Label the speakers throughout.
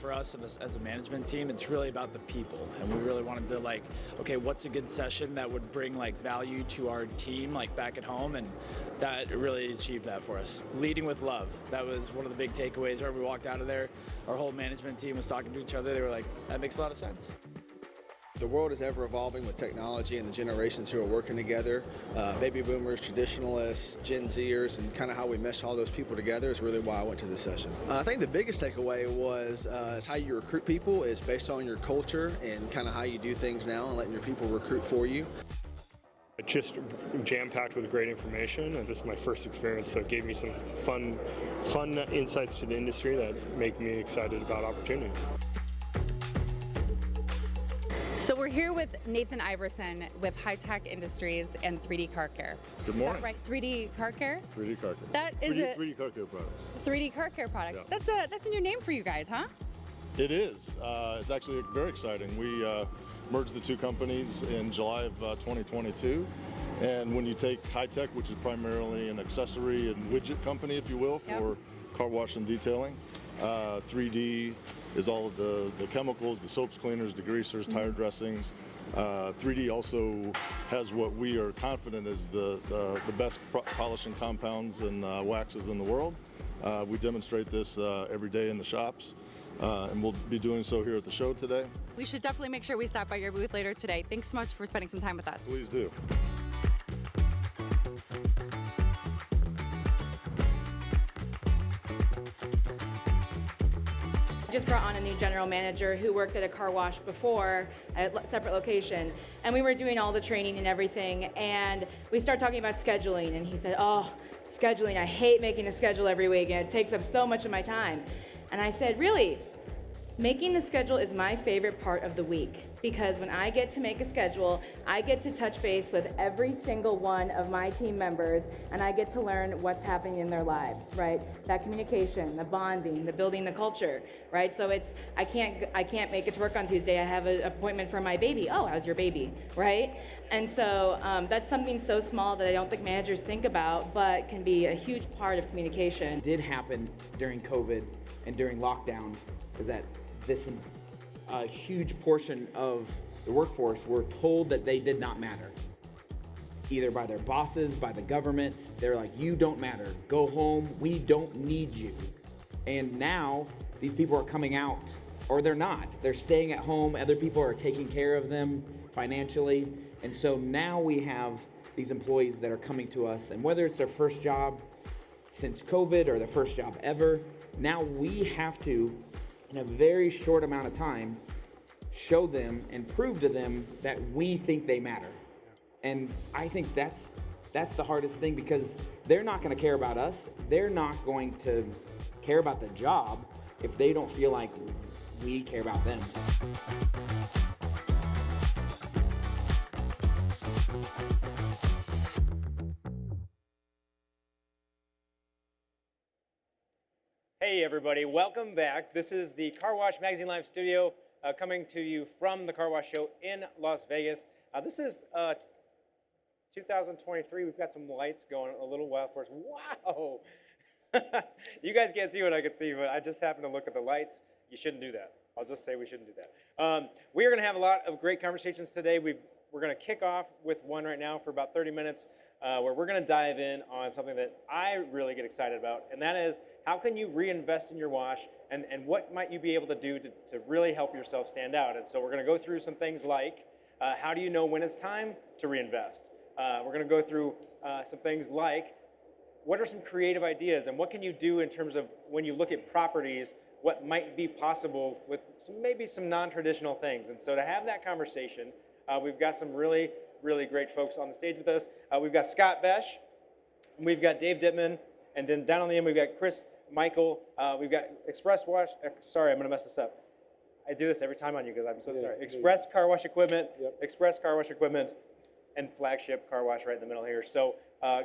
Speaker 1: for us as a management team, it's really about the people. And we really wanted to like, okay, what's a good session that would bring like value to our team, like back at home? And that really achieved that for us. Leading with love. That was one of the big takeaways where we walked out of there. Our whole management team was talking to each other. They were like, that makes a lot of sense.
Speaker 2: The world is ever evolving with technology and the generations who are working together. Baby boomers, traditionalists, Gen Zers, and kind of how we mesh all those people together is really why I went to this session. I think the biggest takeaway was is how you recruit people is based on your culture and kind of how you do things now and letting your people recruit for you.
Speaker 3: It's just jam-packed with great information, and this is my first experience, so it gave me some fun insights to the industry that make me excited about opportunities.
Speaker 4: So we're here with Nathan Iverson with High Tech Industries and 3D Car Care.
Speaker 5: Good morning.
Speaker 4: Is that right? 3D Car Care?
Speaker 5: 3D Car Care.
Speaker 4: That is
Speaker 5: 3D Car Care products.
Speaker 4: 3D Car Care products.
Speaker 5: Yeah.
Speaker 4: That's a new name for you guys, huh?
Speaker 5: It is. It's actually very exciting. We merged the two companies in July of 2022. And when you take High Tech, which is primarily an accessory and widget company, if you will, for car wash and detailing, 3D is all of the chemicals, the soaps, cleaners, degreasers, tire dressings. 3D also has what we are confident is the best polishing compounds and waxes in the world. We demonstrate this every day in the shops, and we'll be doing so here at the show today.
Speaker 4: We should definitely make sure we stop by your booth later today. Thanks so much for spending some time with us.
Speaker 5: Please do.
Speaker 6: Just brought on a new general manager who worked at a car wash before at a separate location, and we were doing all the training and everything, and we started talking about scheduling, and he said, oh, scheduling, I hate making a schedule every week, and it takes up so much of my time. And I said, really? Making the schedule is my favorite part of the week, because when I get to make a schedule, I get to touch base with every single one of my team members, and I get to learn what's happening in their lives, right? That communication, the bonding, the building the culture, right? So it's, I can't make it to work on Tuesday. I have an appointment for my baby. Oh, how's your baby, right? And so that's something so small that I don't think managers think about, but can be a huge part of communication.
Speaker 7: Did happen during COVID and during lockdown is that a huge portion of the workforce were told that they did not matter, either by their bosses, by the government. They're like, you don't matter, go home, we don't need you. And now these people are coming out, or they're not. They're staying at home, other people are taking care of them financially. And so now we have these employees that are coming to us, and whether it's their first job since COVID or their first job ever, now we have to, in a very short amount of time, show them and prove to them that we think they matter. And I think that's the hardest thing, because they're not going to care about us. They're not going to care about the job if they don't feel like we care about them.
Speaker 8: Hey everybody, welcome back. This is the Car Wash Magazine Live studio coming to you from the Car Wash Show in Las Vegas. This is 2023. We've got some lights going a little while for us. Wow! You guys can't see what I can see, but I just happened to look at the lights. You shouldn't do that. I'll just say we shouldn't do that. We are going to have a lot of great conversations today. We're going to kick off with one right now for about 30 minutes where we're going to dive in on something that I really get excited about, and that is how can you reinvest in your wash, and what might you be able to do to really help yourself stand out. And so we're going to go through some things like how do you know when it's time to reinvest? We're going to go through some things like what are some creative ideas, and what can you do in terms of when you look at properties, what might be possible with maybe some non-traditional things. And so to have that conversation, we've got some really, really great folks on the stage with us. We've got Scott Besh, we've got Dave Dittman, and then down on the end we've got Chris Michael. We've got Express Wash, sorry, I'm gonna mess this up. I do this every time on you guys, I'm so sorry. Express Car Wash Equipment, Express Car Wash Equipment, and Flagship Car Wash right in the middle here. So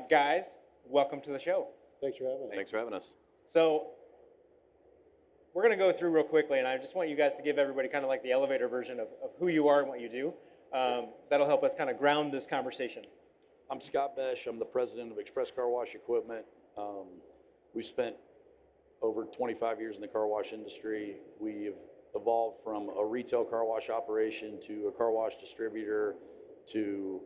Speaker 8: guys, welcome to the show.
Speaker 9: Thanks for having us.
Speaker 10: Thanks for having us.
Speaker 8: So we're going to go through real quickly, and I just want you guys to give everybody kind of like the elevator version of who you are and what you do. That'll help us kind of ground this conversation.
Speaker 9: I'm Scott Besh. I'm the president of Express Car Wash Equipment. We spent over 25 years in the car wash industry. We've evolved from a retail car wash operation to a car wash distributor to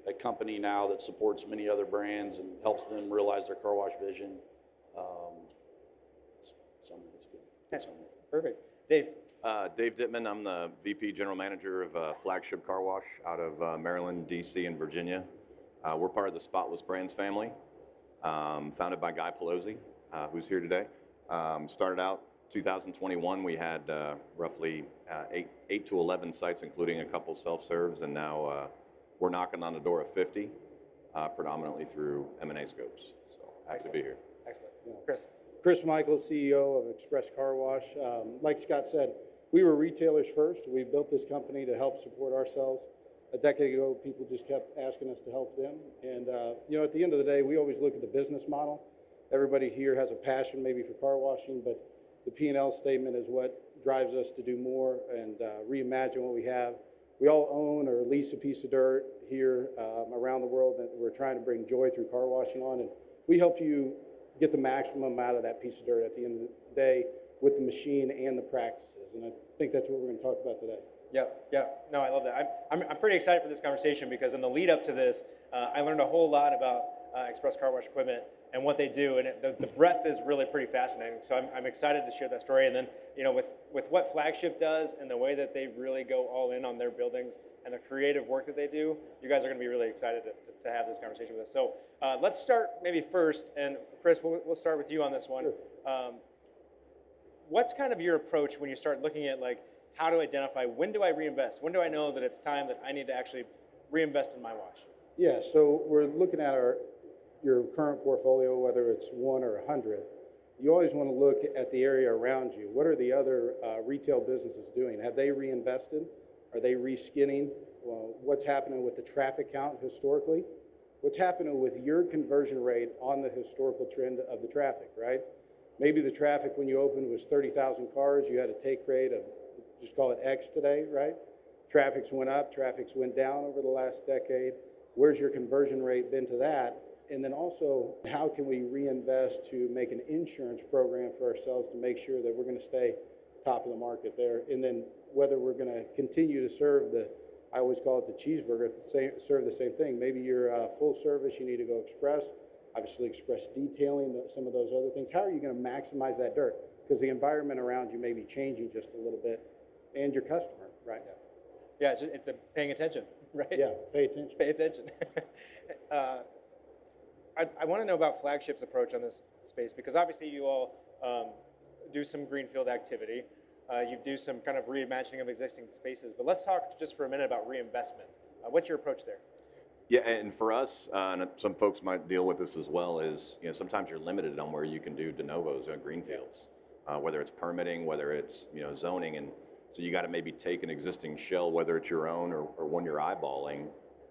Speaker 9: a company now that supports many other brands and helps them realize their car wash vision. It's a good summary.
Speaker 8: Perfect. Dave.
Speaker 10: Dave Dittman, I'm the VP General Manager of Flagship Car Wash out of Maryland, DC, and Virginia. We're part of the Spotless Brands family, founded by Guy Pelosi, who's here today. Started out 2021, we had roughly 8 to 11 sites, including a couple self-serves, and now we're knocking on the door of 50, predominantly through M&A scopes. So happy to be here.
Speaker 8: Excellent. Chris.
Speaker 11: Chris Michaels, CEO of Express Car Wash. Like Scott said, we were retailers first. We built this company to help support ourselves. A decade ago, people just kept asking us to help them. And at the end of the day, we always look at the business model. Everybody here has a passion maybe for car washing, but the P&L statement is what drives us to do more and reimagine what we have. We all own or lease a piece of dirt here around the world that we're trying to bring joy through car washing on. And we help you get the maximum out of that piece of dirt at the end of the day with the machine and the practices. And I think that's what we're going to talk about today.
Speaker 8: Yeah. No, I love that. I'm pretty excited for this conversation because in the lead up to this, I learned a whole lot about Express Car Wash equipment and what they do, and the breadth is really pretty fascinating. So I'm excited to share that story. And then, with what Flagship does and the way that they really go all in on their buildings and the creative work that they do, you guys are going to be really excited to have this conversation with us. So let's start maybe first, and Chris, we'll start with you on this one. Sure. What's kind of your approach when you start looking at how to identify when do I reinvest? When do I know that it's time that I need to actually reinvest in my wash?
Speaker 11: Yeah, so we're looking at your current portfolio, whether it's 1 or 100. You always want to look at the area around you. What are the other retail businesses doing? Have they reinvested? Are they reskinning? Well, what's happening with the traffic count historically? What's happening with your conversion rate on the historical trend of the traffic, right? Maybe the traffic when you opened was 30,000 cars. You had a take rate of, just call it X today, right? Traffic's went up, traffic's went down over the last decade. Where's your conversion rate been to that? And then also, how can we reinvest to make an insurance program for ourselves to make sure that we're going to stay top of the market there? And then whether we're going to continue to serve I always call it the cheeseburger, serve the same thing. Maybe you're full service, you need to go express, obviously express detailing, some of those other things. How are you going to maximize that dirt? Because the environment around you may be changing just a little bit, and your customer, right?
Speaker 8: Yeah, it's paying attention, right?
Speaker 11: Yeah, pay attention.
Speaker 8: Pay attention. I want to know about Flagship's approach on this space, because obviously you all do some greenfield activity. You do some kind of reimagining of existing spaces, but let's talk just for a minute about reinvestment. What's your approach there?
Speaker 10: Yeah, and for us, and some folks might deal with this as well, is sometimes you're limited on where you can do de novos or greenfields, whether it's permitting, whether it's zoning, and so you got to maybe take an existing shell, whether it's your own or one you're eyeballing,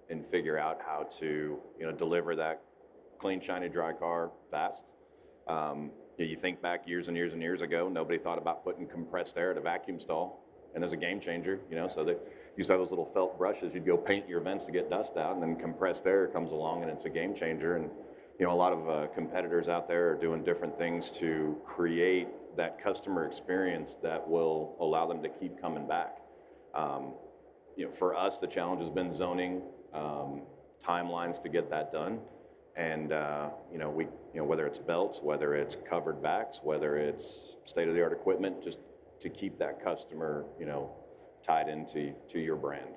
Speaker 10: and figure out how to deliver that clean, shiny, dry car fast. You think back years and years and years ago, nobody thought about putting compressed air at a vacuum stall, and there's a game changer. So they used to have those little felt brushes. You'd go paint your vents to get dust out, and then compressed air comes along, and it's a game changer. And a lot of competitors out there are doing different things to create that customer experience that will allow them to keep coming back. For us, the challenge has been zoning, timelines to get that done. And whether it's belts, whether it's covered vacs, whether it's state-of-the-art equipment, just to keep that customer, tied into your brand.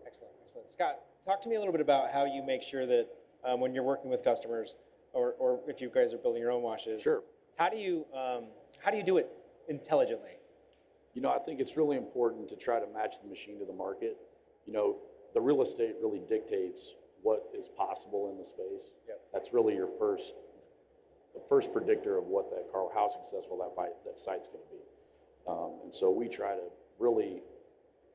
Speaker 8: Excellent. Scott, talk to me a little bit about how you make sure that when you're working with customers, or if you guys are building your own washes.
Speaker 9: Sure.
Speaker 8: How do you do it intelligently?
Speaker 9: I think it's really important to try to match the machine to the market. The real estate really dictates what is possible in the space.
Speaker 8: Yep.
Speaker 9: That's really the first predictor of what how successful that site's going to be. And so we try to really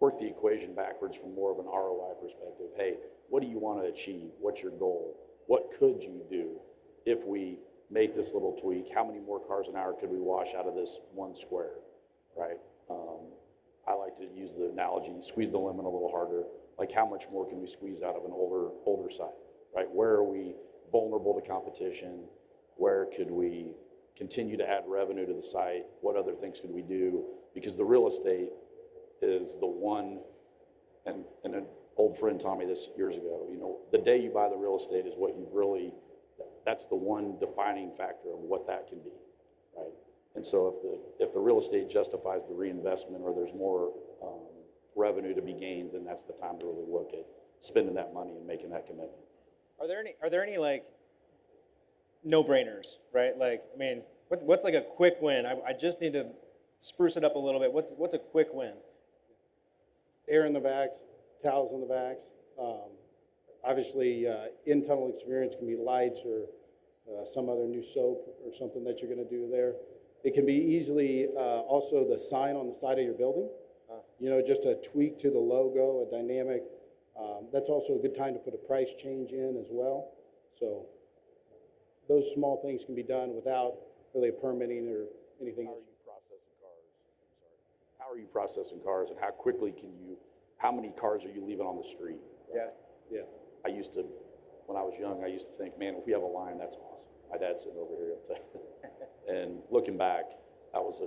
Speaker 9: work the equation backwards from more of an ROI perspective. Hey, what do you want to achieve? What's your goal? What could you do if we made this little tweak? How many more cars an hour could we wash out of this one square, right? I like to use the analogy, squeeze the lemon a little harder. Like how much more can we squeeze out of an older site, right? Where are we vulnerable to competition? Where could we continue to add revenue to the site? What other things could we do? Because the real estate is the one, and an old friend taught me this years ago, you know, the day you buy the real estate is what you've really, that's the one defining factor of what that can be, right? And so if the real estate justifies the reinvestment or there's more revenue to be gained, then that's the time to really look at spending that money and making that commitment.
Speaker 8: Are there any like no-brainers, right? Like, I mean, what's like a quick win? I just need to spruce it up a little bit. What's a quick win?
Speaker 11: Air in the backs, towels in the backs. Obviously, in-tunnel experience can be lights or some other new soap or something that you're going to do there. It can be easily also the sign on the side of your building. You know, just a tweak to the logo, a dynamic. That's also a good time to put a price change in as well. So those small things can be done without really a permitting or anything.
Speaker 9: How are you processing cars and how quickly can you, how many cars are you leaving on the street?
Speaker 8: Yeah.
Speaker 11: Yeah.
Speaker 9: When I was young, I used to think, man, if we have a line, that's awesome. My dad's sitting over here, I'll tell you. And looking back, that was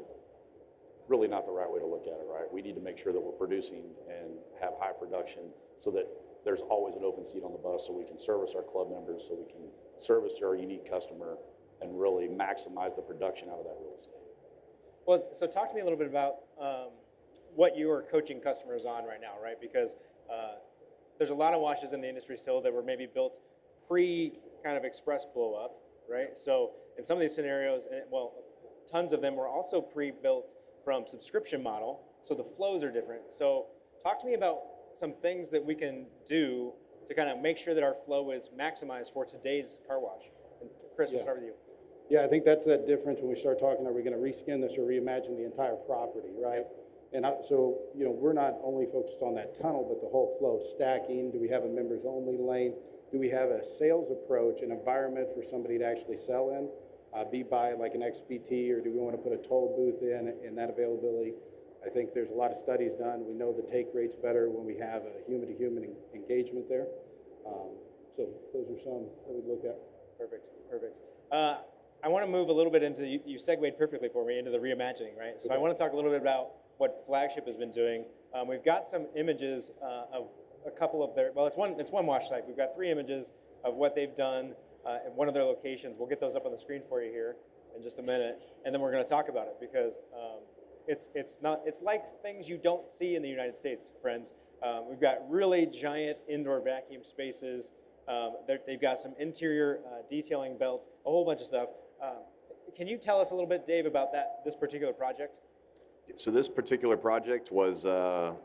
Speaker 9: really not the right way to look at it, right? We need to make sure that we're producing and have high production so that there's always an open seat on the bus so we can service our club members, so we can service our unique customer and really maximize the production out of that real estate.
Speaker 8: Well, so talk to me a little bit about what you are coaching customers on right now, right? Because there's a lot of washes in the industry still that were maybe built pre kind of express blow up, right? So in some of these scenarios, well, tons of them were also pre-built from subscription model, so the flows are different. So talk to me about some things that we can do to kind of make sure that our flow is maximized for today's car wash. And Chris, we'll start with you.
Speaker 11: Yeah, I think that's that difference when we start talking, are we going to reskin this or reimagine the entire property, right? And so, you know, we're not only focused on that tunnel, but the whole flow stacking. Do we have a members only lane? Do we have a sales approach, an environment for somebody to actually sell in? Be by like an XPT, or do we want to put a toll booth in that availability? I think there's a lot of studies done. We know the take rate's better when we have a human-to-human engagement there. So those are some that we'd look at.
Speaker 8: Perfect. I want to move a little bit into, you segued perfectly for me into the reimagining, right? So okay. I want to talk a little bit about what Flagship has been doing. We've got some images of a couple of their, well, it's one wash site. We've got 3 images of what they've done at one of their locations. We'll get those up on the screen for you here in just a minute, and then we're going to talk about it because it's like things you don't see in the United States, friends. We've got really giant indoor vacuum spaces. They've got some interior detailing belts, a whole bunch of stuff. Can you tell us a little bit, Dave, about this particular project?
Speaker 10: So this particular project was a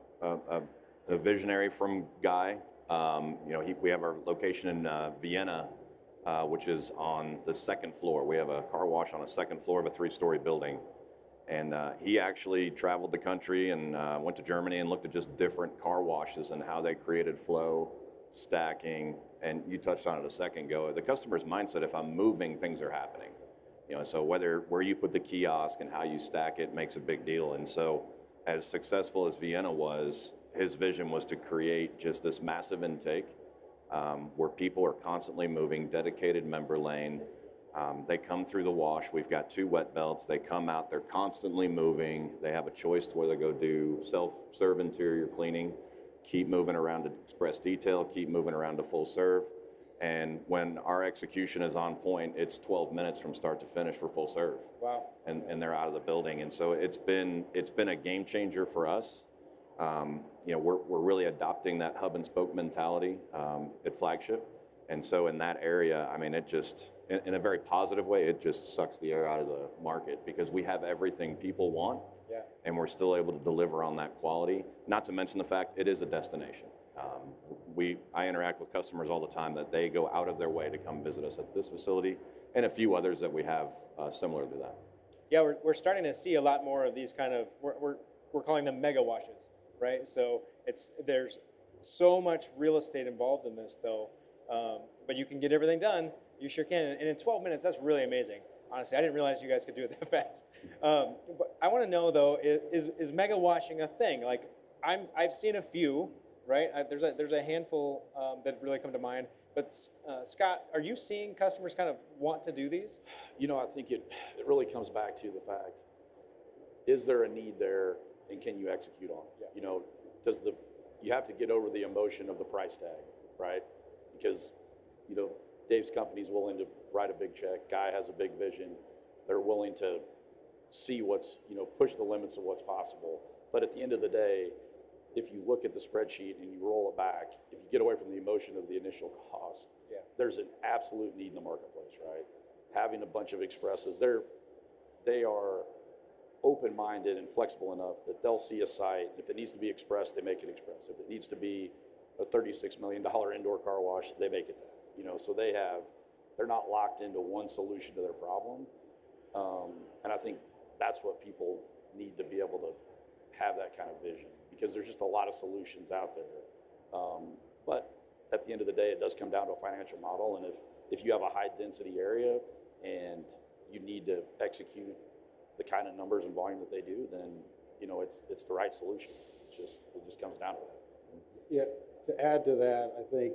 Speaker 10: visionary from Guy. We have our location in Vienna, which is on the 2nd floor. We have a car wash on a 2nd floor of a 3-story building. And he actually traveled the country and went to Germany and looked at just different car washes and how they created flow, stacking, and you touched on it a second ago. The customer's mindset, if I'm moving, things are happening. So where you put the kiosk and how you stack it makes a big deal. And so as successful as Vienna was, his vision was to create just this massive intake where people are constantly moving, dedicated member lane. They come through the wash. We've got 2 wet belts. They come out. They're constantly moving. They have a choice to whether they go do self-serve interior cleaning, keep moving around to express detail, keep moving around to full serve. And when our execution is on point, it's 12 minutes from start to finish for full serve.
Speaker 8: Wow.
Speaker 10: And they're out of the building. And so it's been a game changer for us. We're really adopting that hub and spoke mentality at Flagship. And so in that area, I mean, it just, in a very positive way, it just sucks the air out of the market because we have everything people want.
Speaker 8: Yeah.
Speaker 10: And we're still able to deliver on that quality. Not to mention the fact it is a destination. I interact with customers all the time that they go out of their way to come visit us at this facility and a few others that we have similar to that.
Speaker 8: Yeah, we're starting to see a lot more of these kind of, we're calling them mega washes, right? So there's so much real estate involved in this though, but you can get everything done. You sure can, and in 12 minutes, that's really amazing. Honestly, I didn't realize you guys could do it that fast. But I want to know though, is mega washing a thing? Like I've seen a few. right? There's a handful that really come to mind. But Scott, are you seeing customers kind of want to do these?
Speaker 9: You know, I think it really comes back to the fact, is there a need there and can you execute on it? You know, you have to get over the emotion of the price tag, right? Because, you know, Dave's company's willing to write a big check. Guy has a big vision. They're willing to see push the limits of what's possible. But at the end of the day, if you look at the spreadsheet and you roll it back, if you get away from the emotion of the initial cost, there's an absolute need in the marketplace, right? Having a bunch of expresses, they are open-minded and flexible enough that they'll see a site. If it needs to be express, they make it express. If it needs to be a $36 million indoor car wash, they make it that. You know, so they're not locked into one solution to their problem. And I think that's what people need to be able to have, that kind of vision, because there's just a lot of solutions out there. But at the end of the day, it does come down to a financial model. And if you have a high density area and you need to execute the kind of numbers and volume that they do, then, you know, it's the right solution. It just comes down to that.
Speaker 11: Yeah, to add to that, I think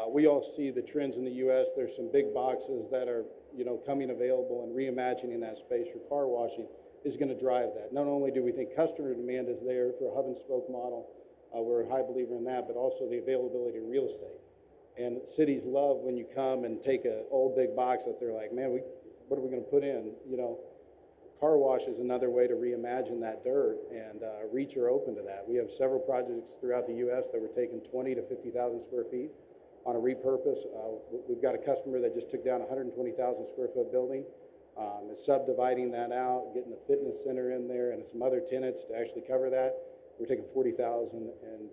Speaker 11: we all see the trends in the U.S. There's some big boxes that are, you know, coming available, and reimagining that space for car washing is going to drive that. Not only do we think customer demand is there for a hub and spoke model, we're a high believer in that, but also the availability of real estate. And cities love when you come and take an old big box that they're like, man, what are we going to put in? You know, car wash is another way to reimagine that dirt, and REACH are open to that. We have several projects throughout the U.S. that were taking 20 to 50,000 square feet on a repurpose. We've got a customer that just took down a 120,000 square foot building. Is subdividing that out, getting a fitness center in there and some other tenants to actually cover that. We're taking 40,000 and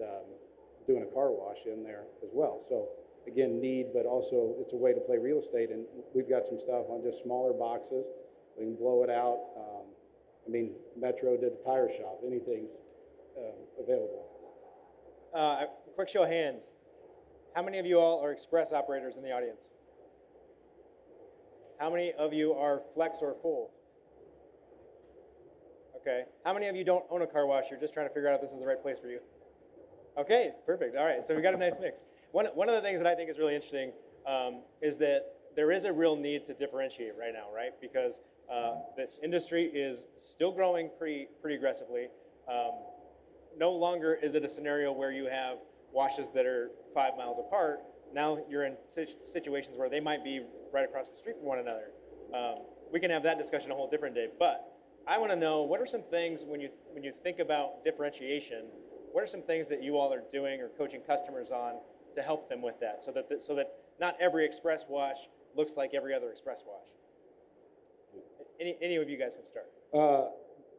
Speaker 11: doing a car wash in there as well. So again, need, but also it's a way to play real estate. And we've got some stuff on just smaller boxes. We can blow it out. I mean, Metro did the tire shop. Anything's available.
Speaker 8: Quick show of hands. How many of you all are express operators in the audience? How many of you are flex or full? Okay. How many of you don't own a car wash? You're just trying to figure out if this is the right place for you. Okay, perfect. All right, so we got a nice mix. One of the things that I think is really interesting is that there is a real need to differentiate right now, right? Because this industry is still growing pretty aggressively. No longer is it a scenario where you have washes that are 5 miles apart. Now you're in situations where they might be right across the street from one another. We can have that discussion a whole different day. But I want to know, what are some things when you think about differentiation? What are some things that you all are doing or coaching customers on to help them with that, so that not every express wash looks like every other express wash? Any of you guys can start.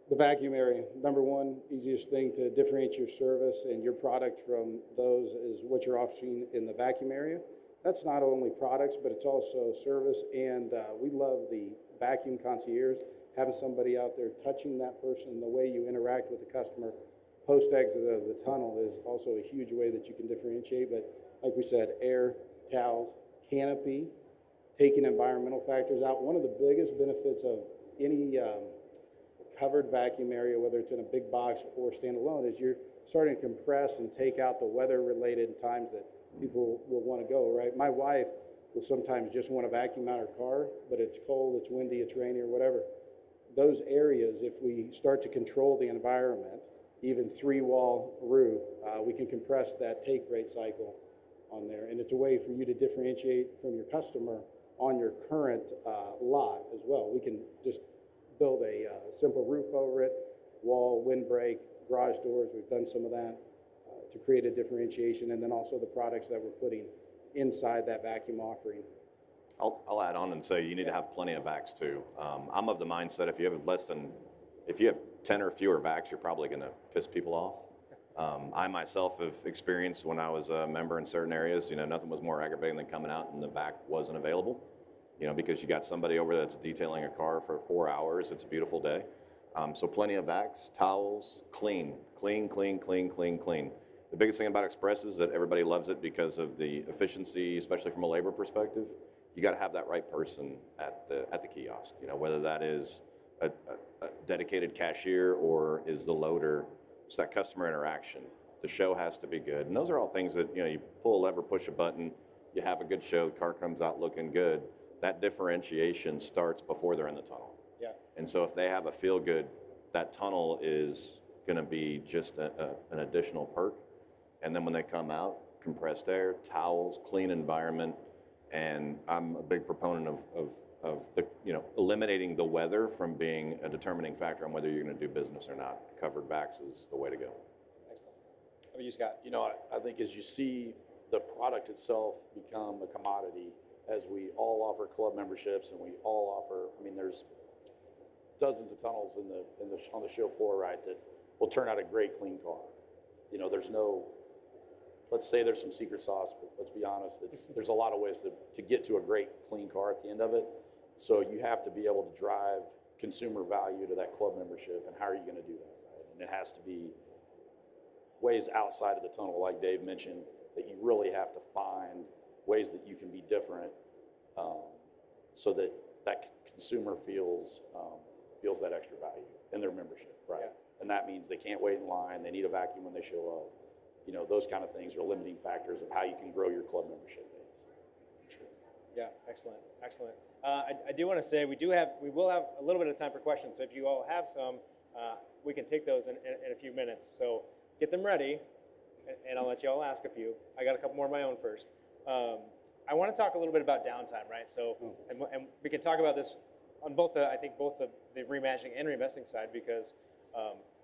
Speaker 11: The vacuum area, number one, easiest thing to differentiate your service and your product from those is what you're offering in the vacuum area. That's not only products, but it's also service, and we love the vacuum concierge, having somebody out there touching that person. The way you interact with the customer post-exit of the tunnel is also a huge way that you can differentiate. But like we said, air, towels, canopy, taking environmental factors out. One of the biggest benefits of any covered vacuum area, whether it's in a big box or standalone, is you're starting to compress and take out the weather-related times that people will want to go, right? My wife will sometimes just want to vacuum out her car, but it's cold, it's windy, it's rainy, or whatever. Those areas, if we start to control the environment, even 3-wall roof, we can compress that take rate cycle on there. And it's a way for you to differentiate from your customer on your current lot as well. We can just build a simple roof over it, wall, windbreak, garage doors. We've done some of that to create a differentiation, and then also the products that we're putting inside that vacuum offering.
Speaker 10: I'll add on and say you need to have plenty of vacs too. I'm of the mindset if you have 10 or fewer vacs, you're probably going to piss people off. I myself have experienced when I was a member in certain areas, nothing was more aggravating than coming out and the vac wasn't available. Because you got somebody over that's detailing a car for 4 hours. It's a beautiful day. So plenty of vacs, towels, clean. The biggest thing about Express is that everybody loves it because of the efficiency, especially from a labor perspective. You got to have that right person at the kiosk. Whether that is a dedicated cashier or is the loader. It's that customer interaction. The show has to be good. And those are all things that, you pull a lever, push a button, you have a good show, the car comes out looking good. That differentiation starts before they're in the tunnel.
Speaker 8: Yeah.
Speaker 10: And so if they have a feel good, that tunnel is going to be just an additional perk. And then when they come out, compressed air, towels, clean environment. And I'm a big proponent of the, eliminating the weather from being a determining factor on whether you're going to do business or not. Covered backs is the way to go.
Speaker 8: Excellent. How about you, Scott?
Speaker 9: I think as you see the product itself become a commodity, as we all offer club memberships and we all offer, there's dozens of tunnels on the show floor, right, that will turn out a great clean car. There's no, let's say there's some secret sauce, but let's be honest, there's a lot of ways to get to a great clean car at the end of it. So you have to be able to drive consumer value to that club membership, and how are you going to do that, right? And it has to be ways outside of the tunnel, like Dave mentioned, that you really have to find ways that you can be different, so that consumer feels that extra value in their membership, right? Yeah. And that means they can't wait in line, they need a vacuum when they show up. Those kind of things are limiting factors of how you can grow your club membership base. Sure.
Speaker 8: Yeah, excellent. I do want to say we will have a little bit of time for questions. So if you all have some, we can take those in a few minutes. So get them ready, and I'll let you all ask a few. I got a couple more of my own first. I want to talk a little bit about downtime, right? So, and we can talk about this on both the reimagining and reinvesting side, because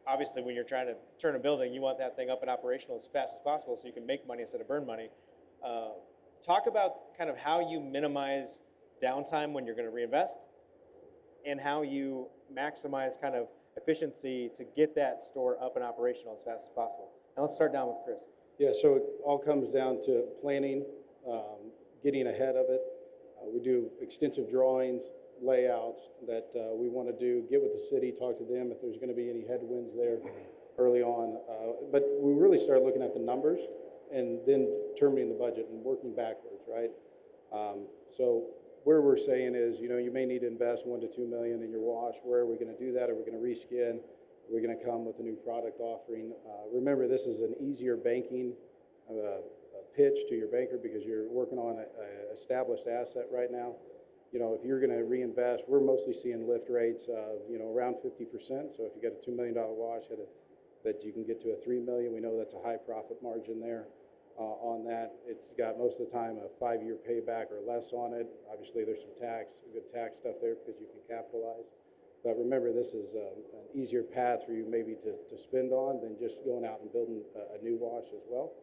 Speaker 8: obviously when you're trying to turn a building, you want that thing up and operational as fast as possible so you can make money instead of burn money. Talk about kind of how you minimize downtime when you're going to reinvest, and how you maximize kind of efficiency to get that store up and operational as fast as possible. And let's start down with Chris.
Speaker 11: Yeah, so it all comes down to planning, getting ahead of it. We do extensive drawings, layouts that we want to do, get with the city, talk to them if there's going to be any headwinds there early on. But we really start looking at the numbers and then determining the budget and working backwards, right? So where we're saying is, you may need to invest $1 to $2 million in your wash. Where are we going to do that? Are we going to reskin? Are we going to come with a new product offering? Remember, this is an easier banking pitch to your banker because you're working on an established asset right now. If you're going to reinvest, we're mostly seeing lift rates of, around 50%. So if you got a $2 million wash that you can get to a $3 million, we know that's a high profit margin there. On that, it's got most of the time a 5-year payback or less on it. Obviously, there's some good tax stuff there because you can capitalize. But remember, this is an easier path for you maybe to spend on than just going out and building a new wash as well.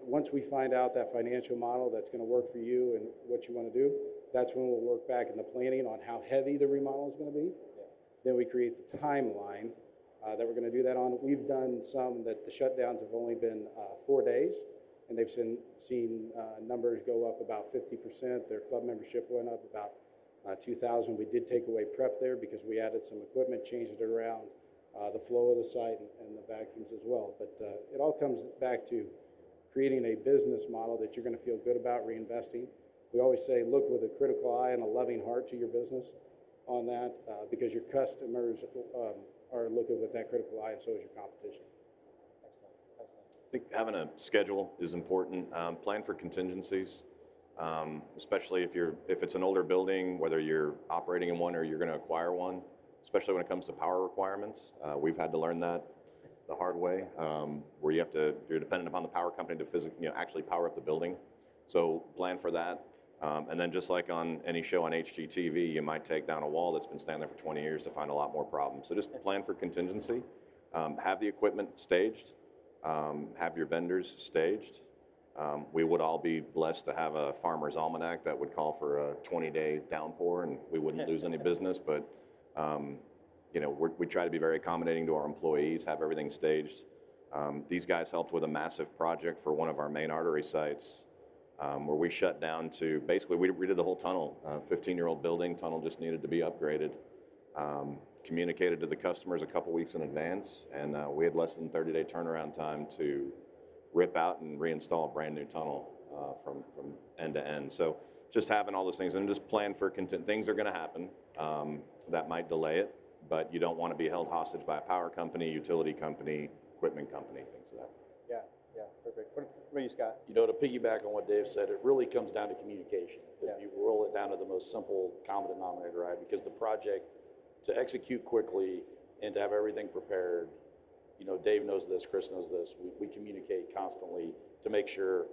Speaker 11: Once we find out that financial model that's going to work for you and what you want to do, that's when we'll work back in the planning on how heavy the remodel is going to be. Yeah. Then we create the timeline that we're going to do that on. We've done some that the shutdowns have only been 4 days, and they've seen numbers go up about 50%. Their club membership went up about 2,000. We did take away prep there because we added some equipment, changed it around, the flow of the site and the vacuums as well. But it all comes back to creating a business model that you're going to feel good about reinvesting. We always say, look with a critical eye and a loving heart to your business on that, because your customers are looking with that critical eye, and so is your competition.
Speaker 8: Excellent.
Speaker 10: I think having a schedule is important. Plan for contingencies, especially if it's an older building, whether you're operating in one or you're going to acquire one, especially when it comes to power requirements. We've had to learn that the hard way, where you're dependent upon the power company to actually power up the building. So plan for that. And then just like on any show on HGTV, you might take down a wall that's been standing there for 20 years to find a lot more problems. So just plan for contingency. Have the equipment staged. Have your vendors staged. We would all be blessed to have a farmer's almanac that would call for a 20-day downpour and we wouldn't lose any business. But we try to be very accommodating to our employees, have everything staged. These guys helped with a massive project for one of our main artery sites, where we shut down to basically we redid the whole tunnel. 15-year-old building, tunnel just needed to be upgraded. Communicated to the customers a couple weeks in advance, and we had less than 30-day turnaround time to rip out and reinstall a brand new tunnel from end to end. So just having all those things and just plan for things are going to happen that might delay it, but you don't want to be held hostage by a power company, utility company, equipment company, things of that.
Speaker 8: What about you, Scott?
Speaker 9: You know, to piggyback on what Dave said, it really comes down to communication.
Speaker 8: Yeah.
Speaker 9: If you roll it down to the most simple common denominator, right? Because the project, to execute quickly and to have everything prepared, you know, Dave knows this, Chris knows this, we communicate constantly to make sure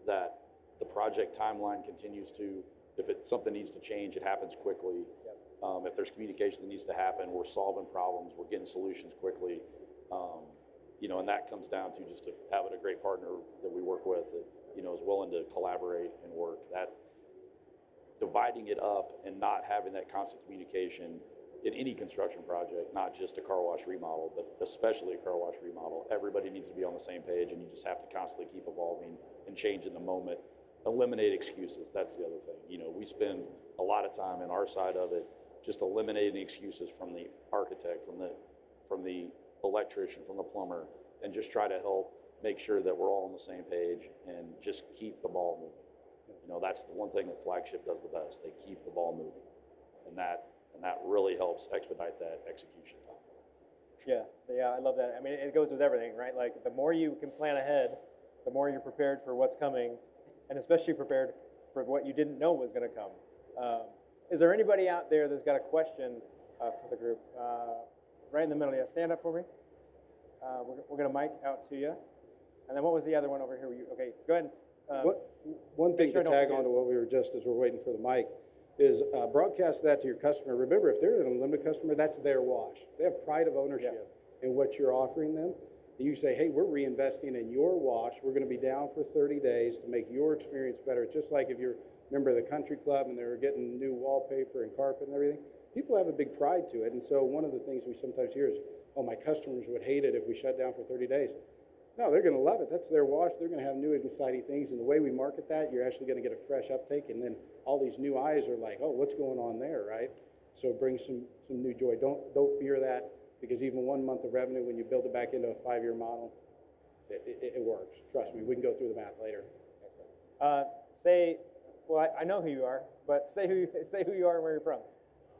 Speaker 9: that the project timeline continues to, if something needs to change, it happens quickly.
Speaker 8: Yep.
Speaker 9: If there's communication that needs to happen, we're solving problems, we're getting solutions quickly. You know, and that comes down to just having a great partner that we work with that, you know, is willing to collaborate and work. That dividing it up and not having that constant communication in any construction project, not just a car wash remodel, but especially a car wash remodel, everybody needs to be on the same page, and you just have to constantly keep evolving and change in the moment. Eliminate excuses. That's the other thing. You know, we spend a lot of time in our side of it just eliminating excuses from the architect, from the electrician, from the plumber, and just try to help make sure that we're all on the same page and just keep the ball moving. You know, that's the one thing that Flagship does the best. They keep the ball moving, and that really helps expedite that execution time.
Speaker 8: Yeah, I love that. I mean, it goes with everything, right? Like, the more you can plan ahead, the more you're prepared for what's coming, and especially prepared for what you didn't know was going to come. Is there anybody out there that's got a question for the group? Right in the middle, yeah. Stand up for me. We're going to mic out to you. And then what was the other one over here? Okay, go ahead.
Speaker 11: One thing to tag on to what we were just as we're waiting for the mic is broadcast that to your customer. Remember, if they're an unlimited customer, that's their wash. They have pride of ownership in what you're offering them. You say, hey, we're reinvesting in your wash. We're going to be down for 30 days to make your experience better. It's just like if you're a member of the country club and they were getting new wallpaper and carpet and everything. People have a big pride to it. And so one of the things we sometimes hear is, oh, my customers would hate it if we shut down for 30 days. No, they're going to love it. That's their wash. They're going to have new and exciting things. And the way we market that, you're actually going to get a fresh uptake. And then all these new eyes are like, oh, what's going on there, right? So bring some new joy. Don't fear that, because even 1 month of revenue, when you build it back into a 5-year model, it works. Trust me. We can go through the math later.
Speaker 8: Excellent. Well, I know who you are, but say who you are and where you're from.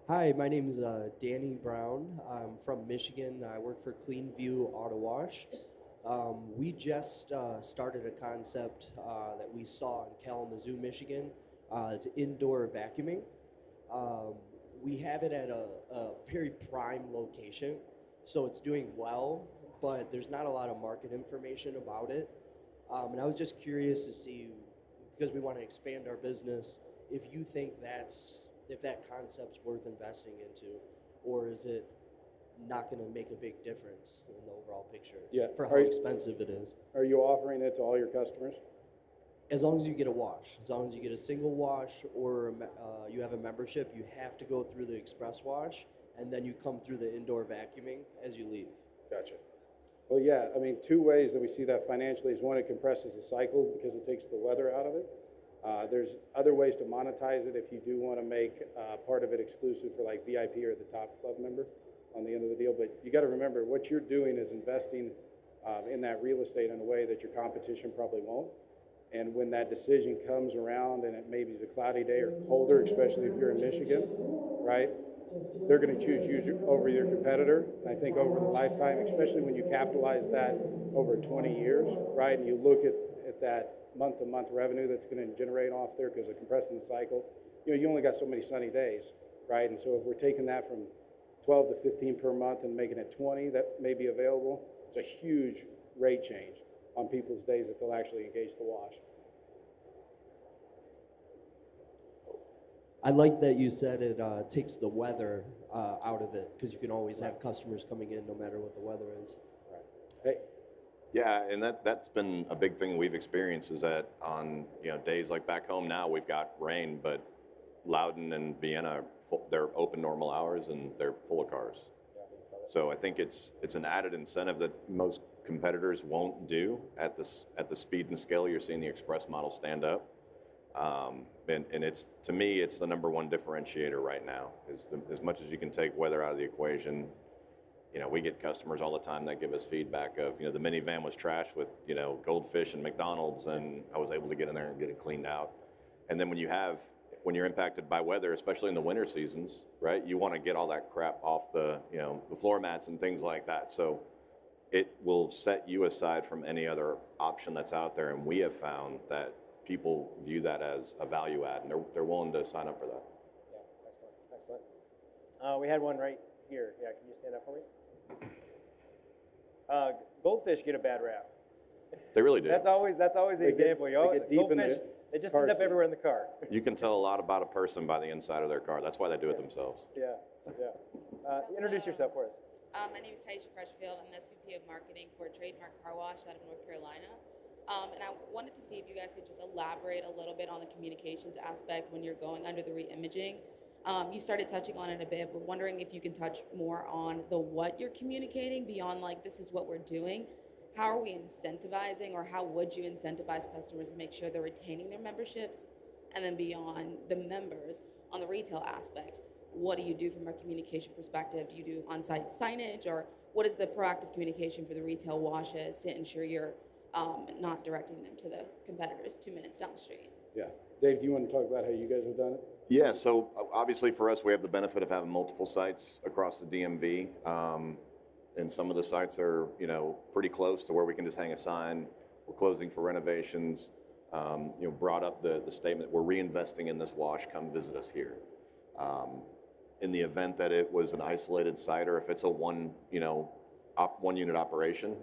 Speaker 12: Hi, my name is Danny Brown. I'm from Michigan. I work for Cleanview Auto Wash. We just started a concept that we saw in Kalamazoo, Michigan. It's indoor vacuuming. We have it at a very prime location, so it's doing well, but there's not a lot of market information about it. And I was just curious to see, because we want to expand our business, if you think if that concept's worth investing into, or is it not going to make a big difference in the overall picture for how expensive it is?
Speaker 11: Are you offering it to all your customers?
Speaker 12: As long as you get a wash, as long as you get a single wash, or you have a membership, you have to go through the express wash, and then you come through the indoor vacuuming as you leave.
Speaker 11: Gotcha. Well, yeah, I mean, 2 ways that we see that financially is, one, it compresses the cycle because it takes the weather out of it. There's other ways to monetize it if you do want to make part of it exclusive for like VIP or the top club member on the end of the deal. But you got to remember, what you're doing is investing in that real estate in a way that your competition probably won't. And when that decision comes around, and it maybe is a cloudy day or colder, especially if you're in Michigan, right? They're going to choose you over your competitor. And I think over the lifetime, especially when you capitalize that over 20 years, right? And you look at that month-to-month revenue that's going to generate off there because of compressing the cycle, you only got so many sunny days, right? And so if we're taking that from 12 to 15 per month and making it 20 that may be available, it's a huge rate change on people's days that they'll actually engage the wash.
Speaker 12: I like that you said it takes the weather out of it, because you can always have customers coming in no matter what the weather is.
Speaker 11: Right. Hey.
Speaker 10: Yeah, and that's been a big thing we've experienced, is that on days like back home now we've got rain, but Loudon and Vienna, they're open normal hours and they're full of cars. So I think it's an added incentive that most competitors won't do at the speed and scale you're seeing the express model stand up. And it's, to me, it's the number one differentiator right now. As much as you can take weather out of the equation, we get customers all the time that give us feedback of, the minivan was trashed with, Goldfish and McDonald's, and I was able to get in there and get it cleaned out. And then when you're impacted by weather, especially in the winter seasons, right, you want to get all that crap off the floor mats and things like that. So it will set you aside from any other option that's out there. And we have found that people view that as a value add, and they're willing to sign up for that.
Speaker 8: Yeah, excellent, excellent. We had one right here. Yeah, can you stand up for me? Goldfish get a bad rap.
Speaker 10: They really do.
Speaker 8: That's always the example. Goldfish, they just end up everywhere in the car.
Speaker 10: You can tell a lot about a person by the inside of their car. That's why they do it themselves.
Speaker 8: Yeah, yeah. Introduce yourself for us.
Speaker 13: My name is Taisha Crutchfield. I'm the SVP of Marketing for Trademark Car Wash out of North Carolina. And I wanted to see if you guys could just elaborate a little bit on the communications aspect when you're going under the re-imaging. You started touching on it a bit, but wondering if you can touch more on the what you're communicating beyond like, this is what we're doing. How are we incentivizing, or how would you incentivize customers to make sure they're retaining their memberships? And then beyond the members, on the retail aspect, what do you do from a communication perspective? Do you do on-site signage, or what is the proactive communication for the retail washes to ensure you're not directing them to the competitors 2 minutes down the street?
Speaker 11: Yeah. Dave, do you want to talk about how you guys have done it?
Speaker 10: Yeah, so obviously for us, we have the benefit of having multiple sites across the DMV. And some of the sites are, pretty close to where we can just hang a sign. We're closing for renovations. Brought up the statement, we're reinvesting in this wash, come visit us here. In the event that it was an isolated site, or if it's a one unit operation,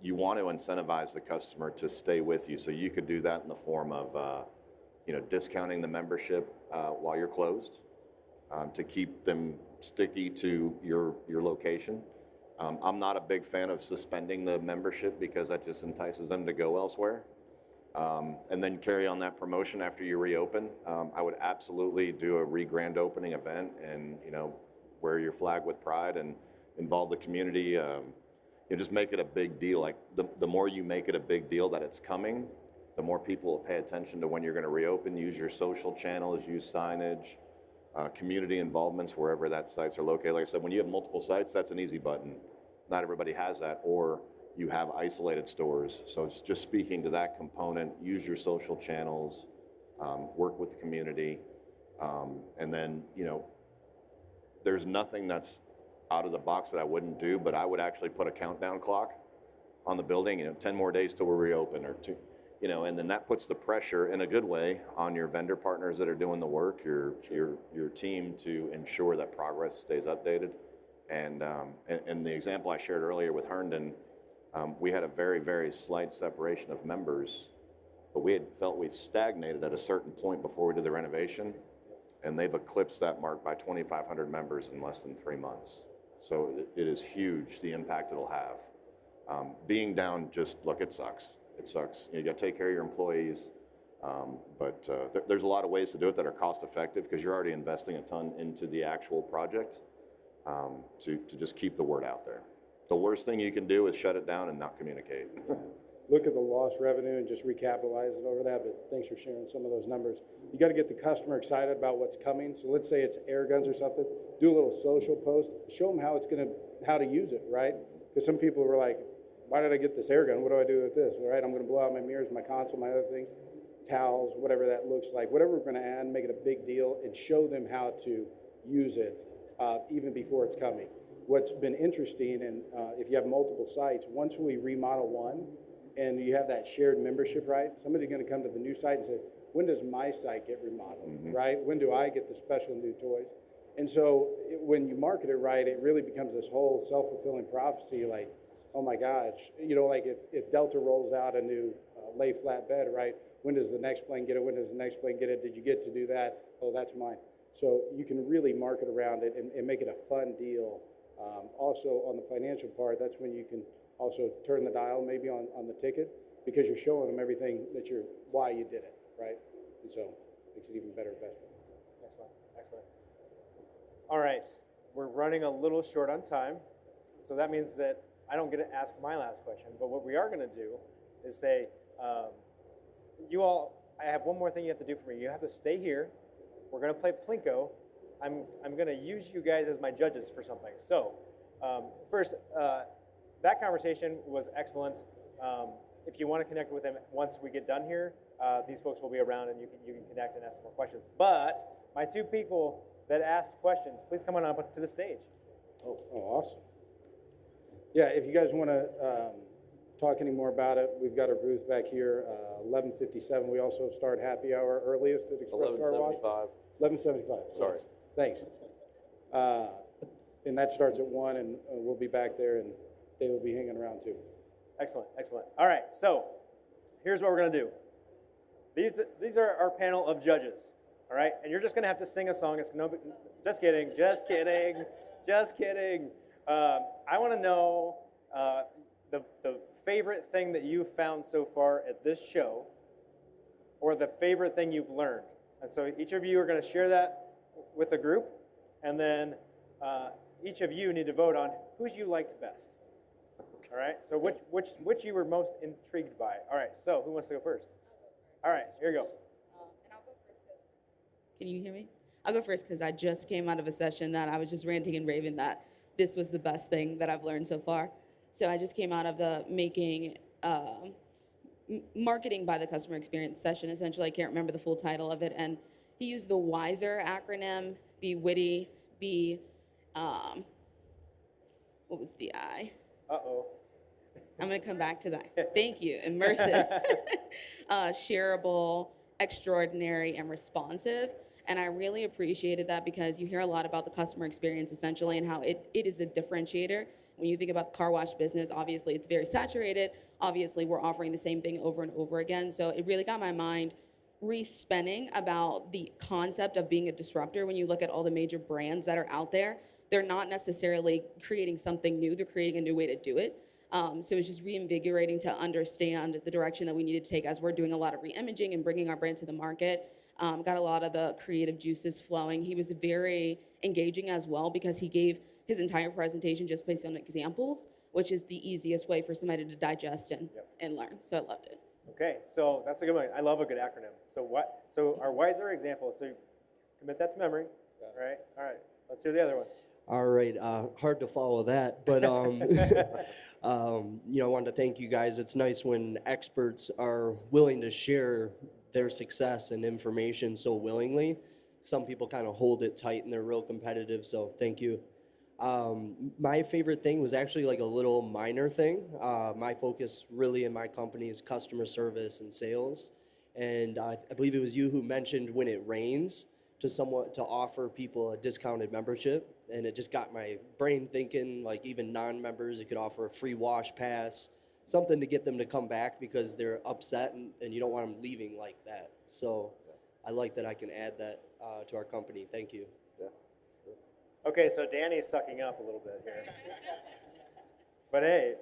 Speaker 10: you want to incentivize the customer to stay with you. So you could do that in the form of, discounting the membership while you're closed to keep them sticky to your location. I'm not a big fan of suspending the membership because that just entices them to go elsewhere. And then carry on that promotion after you reopen. I would absolutely do a re-grand opening event and, wear your flag with pride and involve the community. Just make it a big deal. Like the more you make it a big deal that it's coming, the more people will pay attention to when you're going to reopen. Use your social channels, use signage, community involvements wherever that sites are located. Like I said, when you have multiple sites, that's an easy button. Not everybody has that, or you have isolated stores. So it's just speaking to that component, use your social channels, work with the community. And then, there's nothing that's out of the box that I wouldn't do, but I would actually put a countdown clock on the building, 10 more days till we reopen, or 2, and then that puts the pressure in a good way on your vendor partners that are doing the work, your team, to ensure that progress stays updated. And the example I shared earlier with Herndon, we had a very, very slight separation of members, but we had felt we stagnated at a certain point before we did the renovation, and they've eclipsed that mark by 2,500 members in less than 3 months. So it is huge, the impact it'll have. Being down, it sucks. It sucks. You got to take care of your employees, but there's a lot of ways to do it that are cost effective because you're already investing a ton into the actual project to just keep the word out there. The worst thing you can do is shut it down and not communicate.
Speaker 11: Look at the lost revenue and just recapitalize it over that, but thanks for sharing some of those numbers. You got to get the customer excited about what's coming. So let's say it's air guns or something. Do a little social post. Show them how to use it, right? Because some people were like, why did I get this air gun? What do I do with this? All right, I'm going to blow out my mirrors, my console, my other things, towels, whatever that looks like. Whatever we're going to add, make it a big deal and show them how to use it even before it's coming. What's been interesting, and if you have multiple sites, once we remodel one and you have that shared membership, right, somebody's going to come to the new site and say, when does my site get remodeled, right? When do I get the special new toys? And so when you market it right, it really becomes this whole self-fulfilling prophecy, like, oh my gosh, like if Delta rolls out a new lay flat bed, right? When does the next plane get it? When does the next plane get it? Did you get to do that? Oh, that's mine. So you can really market around it and make it a fun deal. Also on the financial part, that's when you can also turn the dial maybe on the ticket because you're showing them everything that why you did it, right? And so it makes it even better investment.
Speaker 8: Excellent, excellent. All right, we're running a little short on time. So that means that I don't get to ask my last question, but what we are going to do is say, I have one more thing you have to do for me. You have to stay here. We're going to play Plinko. I'm going to use you guys as my judges for something. So first, that conversation was excellent. If you want to connect with them once we get done here, these folks will be around and you can connect and ask more questions. But my two people that asked questions, please come on up to the stage.
Speaker 11: Oh, awesome. Yeah, if you guys want to talk any more about it, we've got our booth back here, 11:57. We also start happy hour earliest at Express Car Wash. 11:75.
Speaker 9: Sorry.
Speaker 11: Thanks. And that starts at 1, and we'll be back there, and they will be hanging around too.
Speaker 8: Excellent, excellent. All right, so here's what we're going to do. These are our panel of judges, all right? And you're just going to have to sing a song. It's no, just kidding, just kidding, just kidding. I want to know the favorite thing that you've found so far at this show, or the favorite thing you've learned. And so each of you are going to share that with the group, and then each of you need to vote on whose you liked best. All right, so which you were most intrigued by. All right, so who wants to go first? All right, here you go.
Speaker 13: Can you hear me? I'll go first because I just came out of a session that I was just ranting and raving that this was the best thing that I've learned so far. So I just came out of the marketing by the customer experience session. Essentially, I can't remember the full title of it. And he used the WISER acronym, be witty, be, what was the I?
Speaker 8: Uh-oh.
Speaker 13: I'm going to come back to that. Thank you. Immersive, shareable, extraordinary, and responsive. And I really appreciated that because you hear a lot about the customer experience essentially and how it is a differentiator. When you think about the car wash business, obviously it's very saturated. Obviously we're offering the same thing over and over again. So it really got my mind re-spinning about the concept of being a disruptor. When you look at all the major brands that are out there, they're not necessarily creating something new, they're creating a new way to do it. So it's just reinvigorating to understand the direction that we need to take as we're doing a lot of re-imaging and bringing our brand to the market. Got a lot of the creative juices flowing. He was very engaging as well because he gave his entire presentation just based on examples, which is the easiest way for somebody to digest and learn. So I loved it.
Speaker 8: Okay, so that's a good one. I love a good acronym. So our WISER example, so commit that to memory, right? All right, let's hear the other one.
Speaker 12: All right, hard to follow that, but I wanted to thank you guys. It's nice when experts are willing to share their success and information so willingly. Some people kind of hold it tight and they're real competitive, so thank you. My favorite thing was actually like a little minor thing. My focus really in my company is customer service and sales. And I believe it was you who mentioned when it rains to offer people a discounted membership. And it just got my brain thinking, like even non-members, it could offer a free wash pass, something to get them to come back because they're upset and you don't want them leaving like that. So I like that I can add that to our company. Thank you.
Speaker 8: Yeah. Okay, so Danny's sucking up a little bit here. But hey,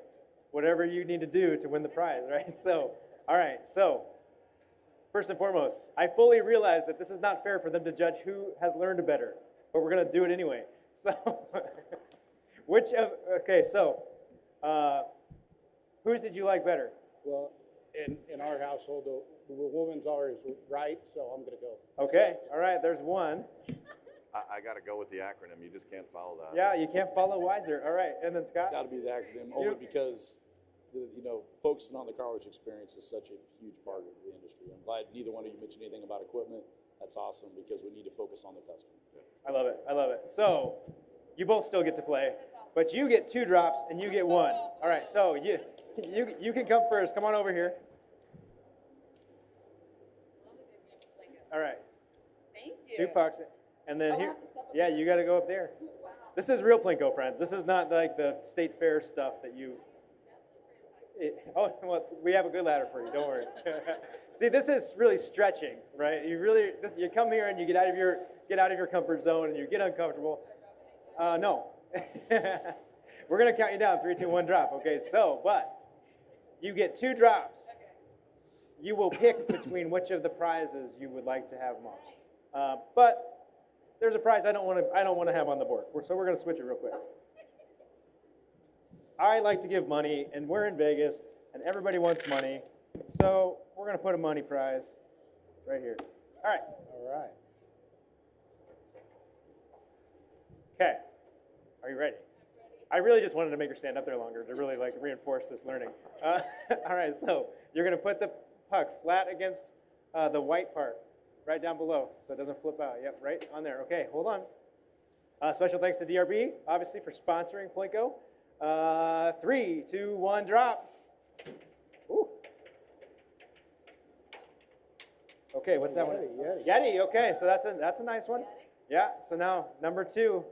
Speaker 8: whatever you need to do to win the prize, right? So, all right, so first and foremost, I fully realize that this is not fair for them to judge who has learned better, but we're gonna do it anyway. So, whose did you like better?
Speaker 11: Well, in our household, the woman's always right, so I'm going to go.
Speaker 8: Okay, all right, there's one.
Speaker 10: I got to go with the acronym. You just can't follow that.
Speaker 8: Yeah, you can't follow WISER. All right, and then Scott?
Speaker 9: It's got to be the acronym, only because focusing on the car wash experience is such a huge part of the industry. I'm glad neither one of you mentioned anything about equipment. That's awesome because we need to focus on the customer.
Speaker 8: I love it. I love it. So you both still get to play, but you get 2 drops and you get 1. All right. So you can come first. Come on over here. All right.
Speaker 13: Thank you.
Speaker 8: 2 pucks, and then here. Yeah, you got to go up there. This is real Plinko, friends. This is not like the state fair stuff that you. Well, we have a good ladder for you. Don't worry. See, this is really stretching, right? You come here and you get out of your comfort zone and you get uncomfortable. No, we're gonna count you down. 3, 2, 1, drop. Okay. So, but you get 2 drops. You will pick between which of the prizes you would like to have most. But there's a prize I don't want to have on the board. So we're gonna switch it real quick. I like to give money, and we're in Vegas, and everybody wants money. So we're going to put a money prize right here. All right.
Speaker 11: All right.
Speaker 8: Okay. Are you ready? I really just wanted to make her stand up there longer to really reinforce this learning. All right, so you're going to put the puck flat against the white part right down below so it doesn't flip out. Yep, right on there. Okay, hold on. Special thanks to DRB, obviously, for sponsoring Plinko. 3, 2, 1, drop. Ooh. Okay, what's that one? Yeti. Okay, so that's a nice one. Yeah. So now number 2.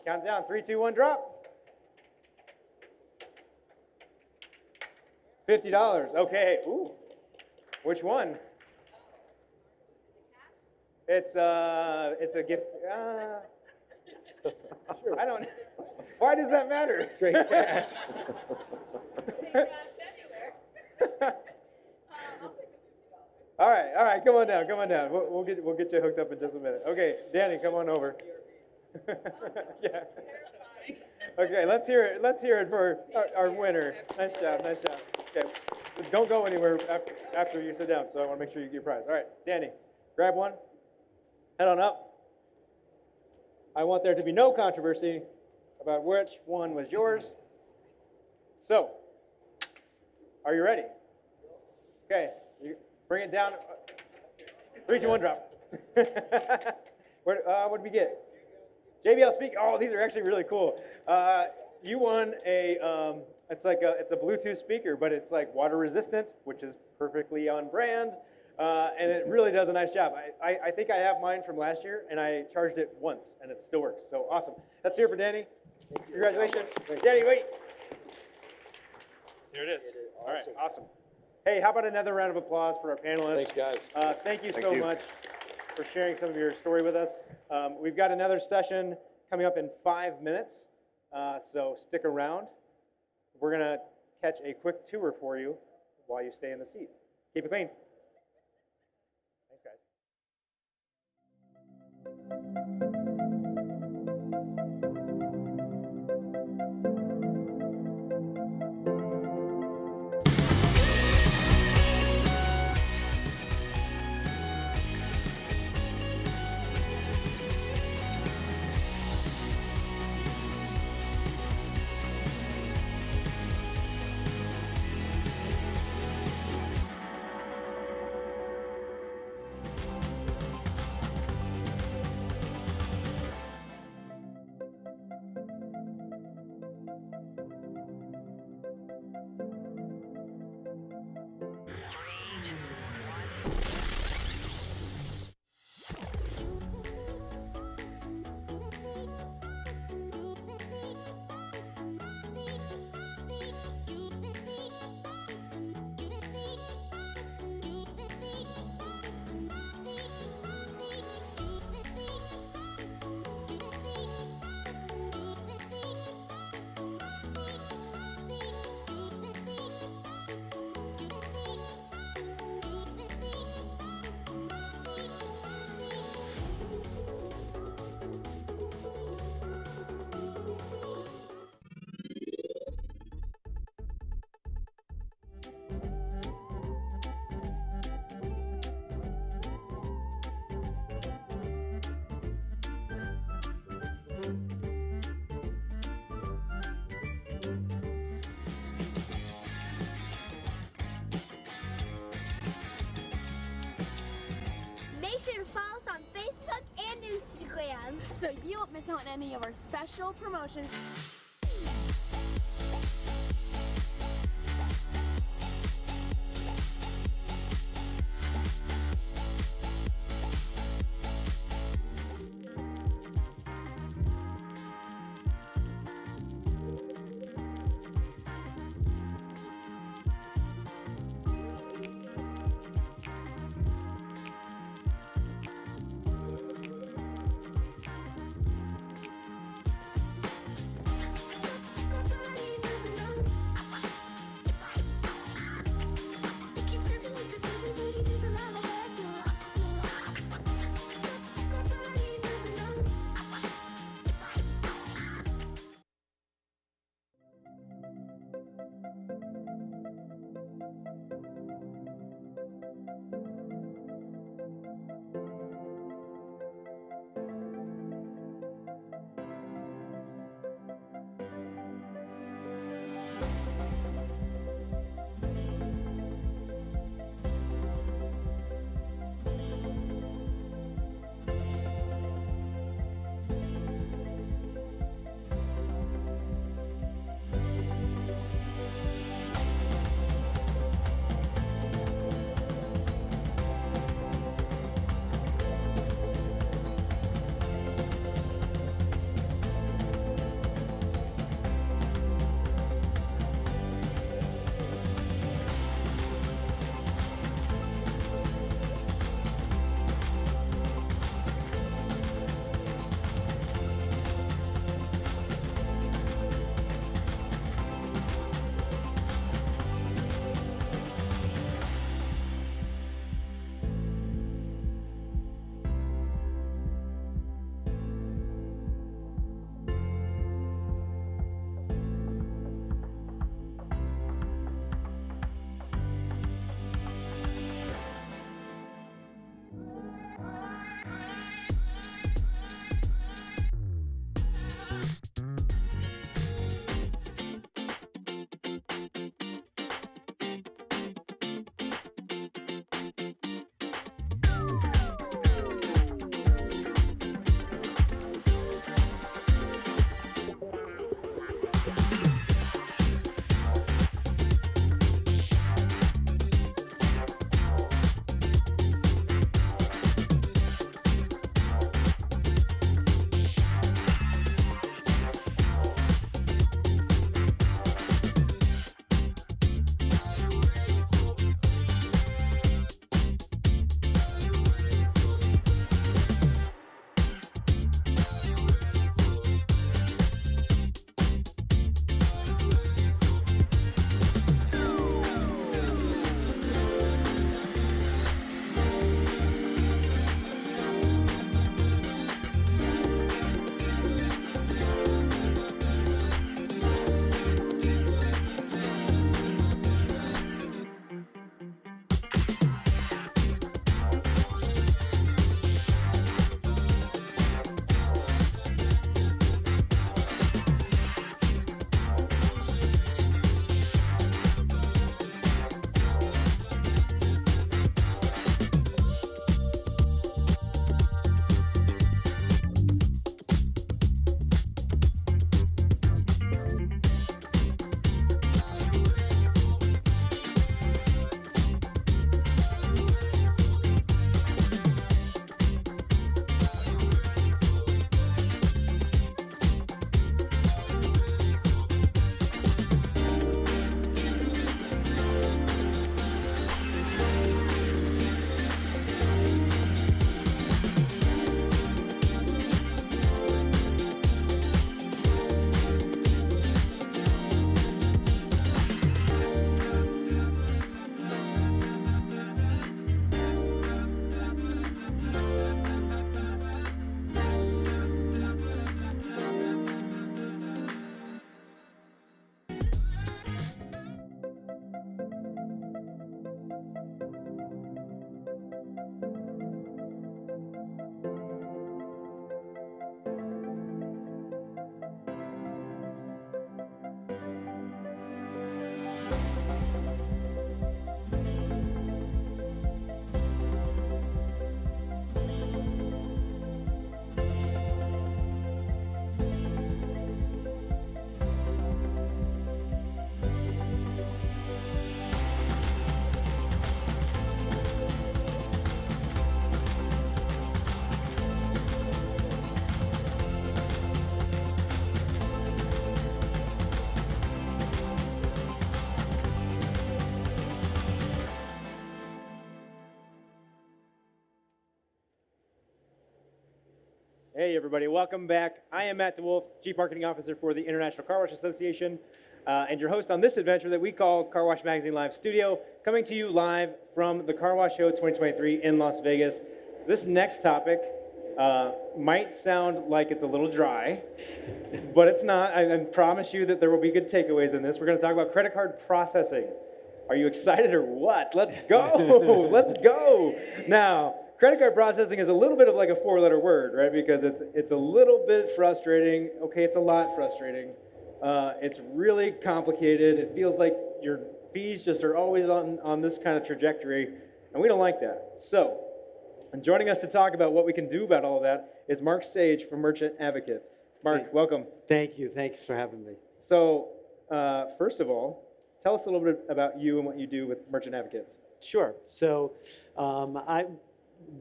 Speaker 8: Count down. 3, 2, 1, drop. $50. Okay. Ooh. Which one? It's a gift. I don't. Why does that matter?
Speaker 11: Straight cash.
Speaker 8: All right, come on down. We'll get you hooked up in just a minute. Okay, Danny, come on over. Yeah. Okay, let's hear it for our winner. Nice job. Okay, don't go anywhere after you sit down. So I want to make sure you get your prize. All right, Danny, grab one. Head on up. I want there to be no controversy about which one was yours. So, are you ready? Okay, you bring it down. 3, 2, 1, drop. What did we get? JBL Speak. Oh, these are actually really cool. You won a. It's a Bluetooth speaker, but it's like water resistant, which is perfectly on brand, and it really does a nice job. I think I have mine from last year, and I charged it once, and it still works. So awesome. Let's hear it for Danny. Congratulations, Danny. Wait. Here it is. All right, awesome. Hey, how about another round of applause for our panelists?
Speaker 9: Thanks, guys.
Speaker 8: Thank you so much for sharing some of your story with us. We've got another session coming up in 5 minutes, so stick around. We're going to catch a quick tour for you while you stay in the seat. Keep it clean. Thanks, guys.
Speaker 14: Make sure to follow us on Facebook and Instagram so you won't miss out on any of our special promotions.
Speaker 8: Hey, everybody. Welcome back. I am Matt DeWolf, Chief Marketing Officer for the International Car Wash Association, and your host on this adventure that we call Car Wash Magazine Live Studio, coming to you live from the Car Wash Show 2023 in Las Vegas. This next topic might sound like it's a little dry, but it's not. I promise you that there will be good takeaways in this. We're going to talk about credit card processing. Are you excited or what? Let's go. Let's go. Now, credit card processing is a little bit of like a four-letter word, right? Because it's a little bit frustrating. Okay, it's a lot frustrating. It's really complicated. It feels like your fees just are always on this kind of trajectory, and we don't like that. So, and joining us to talk about what we can do about all of that is Mark Sage from Merchant Advocates. Mark, welcome.
Speaker 15: Thank you. Thanks for having me.
Speaker 8: So, first of all, tell us a little bit about you and what you do with Merchant Advocates.
Speaker 15: Sure. So, I've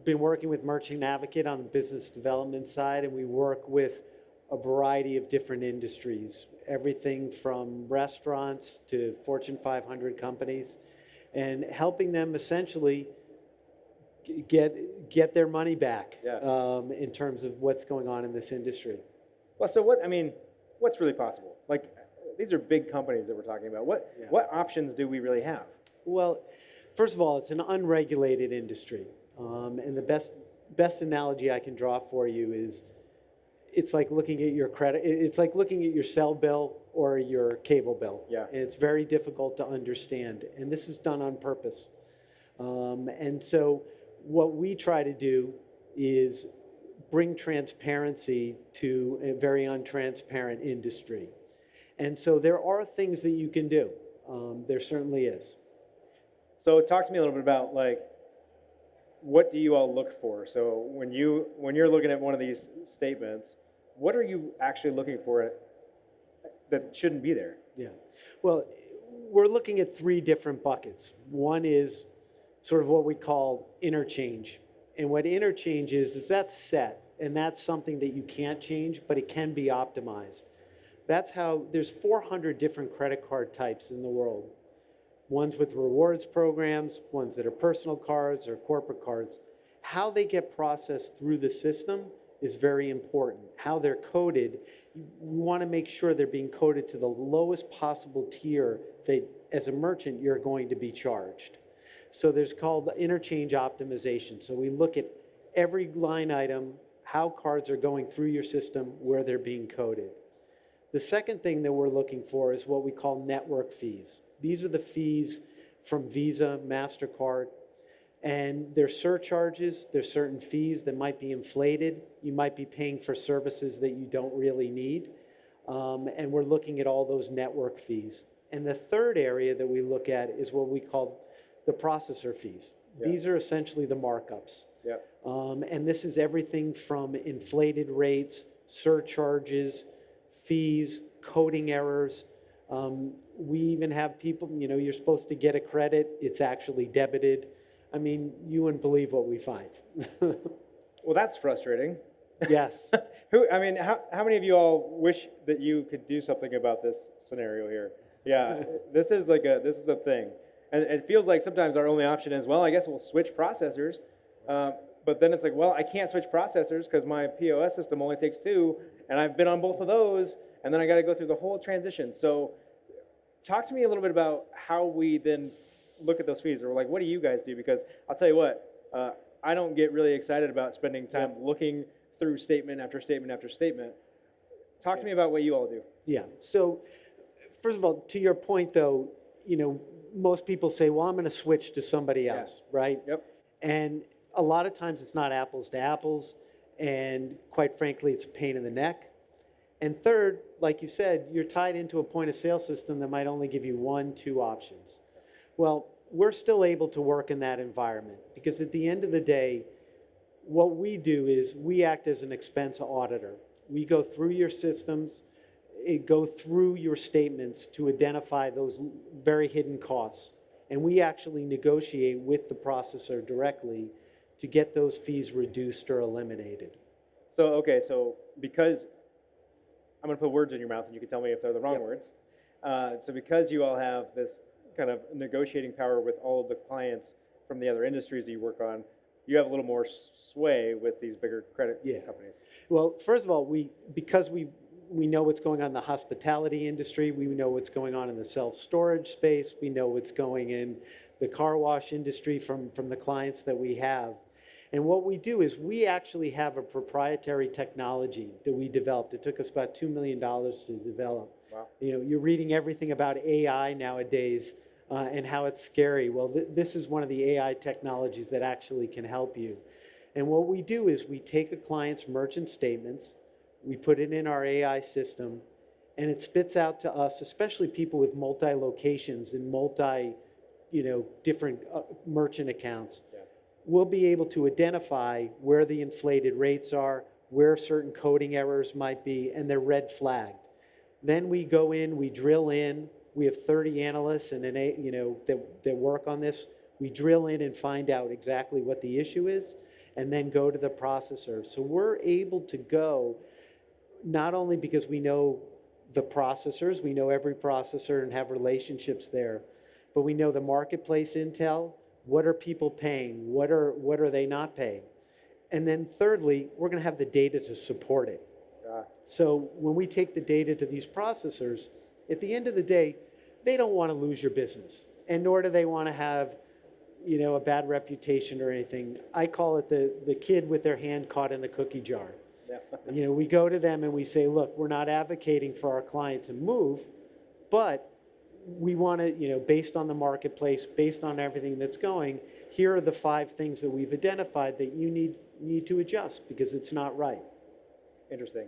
Speaker 15: been working with Merchant Advocate on the business development side, and we work with a variety of different industries, everything from restaurants to Fortune 500 companies, and helping them essentially get their money back in terms of what's going on in this industry.
Speaker 8: Well, so what's really possible? Like, these are big companies that we're talking about. What options do we really have?
Speaker 15: Well, first of all, it's an unregulated industry. And the best analogy I can draw for you is it's like looking at your credit. It's like looking at your cell bill or your cable bill.
Speaker 8: Yeah.
Speaker 15: And it's very difficult to understand. And this is done on purpose. And so what we try to do is bring transparency to a very untransparent industry. And so there are things that you can do. There certainly is.
Speaker 8: So talk to me a little bit about, like, what do you all look for? So when you're looking at one of these statements, what are you actually looking for that shouldn't be there?
Speaker 15: Yeah. Well, we're looking at three different buckets. One is sort of what we call interchange. And what interchange is that's set, and that's something that you can't change, but it can be optimized. That's how there's 400 different credit card types in the world. Ones with rewards programs, ones that are personal cards or corporate cards. How they get processed through the system is very important. How they're coded, you want to make sure they're being coded to the lowest possible tier that, as a merchant, you're going to be charged. So there's called the interchange optimization. So we look at every line item, how cards are going through your system, where they're being coded. The second thing that we're looking for is what we call network fees. These are the fees from Visa, MasterCard, and there's surcharges, there's certain fees that might be inflated. You might be paying for services that you don't really need, and we're looking at all those network fees. And the third area that we look at is what we call the processor fees. Yeah. These are essentially the markups.
Speaker 8: Yeah.
Speaker 15: And this is everything from inflated rates, surcharges, fees, coding errors. We even have people, you're supposed to get a credit, it's actually debited. I mean, you wouldn't believe what we find.
Speaker 8: Well, that's frustrating.
Speaker 15: Yes.
Speaker 8: How many of you all wish that you could do something about this scenario here? Yeah, this is a thing. And it feels like sometimes our only option is, well, I guess we'll switch processors. But then it's like, well, I can't switch processors because my POS system only takes 2, and I've been on both of those, and then I got to go through the whole transition. So talk to me a little bit about how we then look at those fees, or like, what do you guys do? Because I'll tell you what, I don't get really excited about spending time looking through statement after statement after statement. Talk to me about what you all do.
Speaker 15: Yeah. So first of all, to your point though, most people say, well, I'm going to switch to somebody else, right?
Speaker 8: Yep.
Speaker 15: And a lot of times it's not apples to apples, and quite frankly, it's a pain in the neck. And third, like you said, you're tied into a point of sale system that might only give you 1, 2 options. Well, we're still able to work in that environment because at the end of the day, what we do is we act as an expense auditor. We go through your systems, go through your statements to identify those very hidden costs. And we actually negotiate with the processor directly to get those fees reduced or eliminated.
Speaker 8: So because I'm going to put words in your mouth and you can tell me if they're the wrong words. So because you all have this kind of negotiating power with all of the clients from the other industries that you work on, you have a little more sway with these bigger credit companies.
Speaker 15: Well, first of all, because we know what's going on in the hospitality industry, we know what's going on in the self-storage space, we know what's going in the car wash industry from the clients that we have. And what we do is we actually have a proprietary technology that we developed. It took us about $2 million to develop.
Speaker 8: Wow.
Speaker 15: You know, you're reading everything about AI nowadays and how it's scary. Well, this is one of the AI technologies that actually can help you. And what we do is we take a client's merchant statements, we put it in our AI system, and it spits out to us, especially people with multi-locations and different merchant accounts.
Speaker 8: Yeah.
Speaker 15: We'll be able to identify where the inflated rates are, where certain coding errors might be, and they're red flagged. Then we go in, we drill in. We have 30 analysts and that work on this. We drill in and find out exactly what the issue is, and then go to the processor. So we're able to go not only because we know the processors, we know every processor and have relationships there, but we know the marketplace intel. What are people paying? What are they not paying? And then thirdly, we're going to have the data to support it. So when we take the data to these processors, at the end of the day, they don't want to lose your business, and nor do they want to have, a bad reputation or anything. I call it the kid with their hand caught in the cookie jar.
Speaker 8: Yeah.
Speaker 15: We go to them and we say, look, we're not advocating for our client to move, but we want to, based on the marketplace, based on everything that's going, here are the 5 things that we've identified that you need to adjust because it's not right.
Speaker 8: Interesting.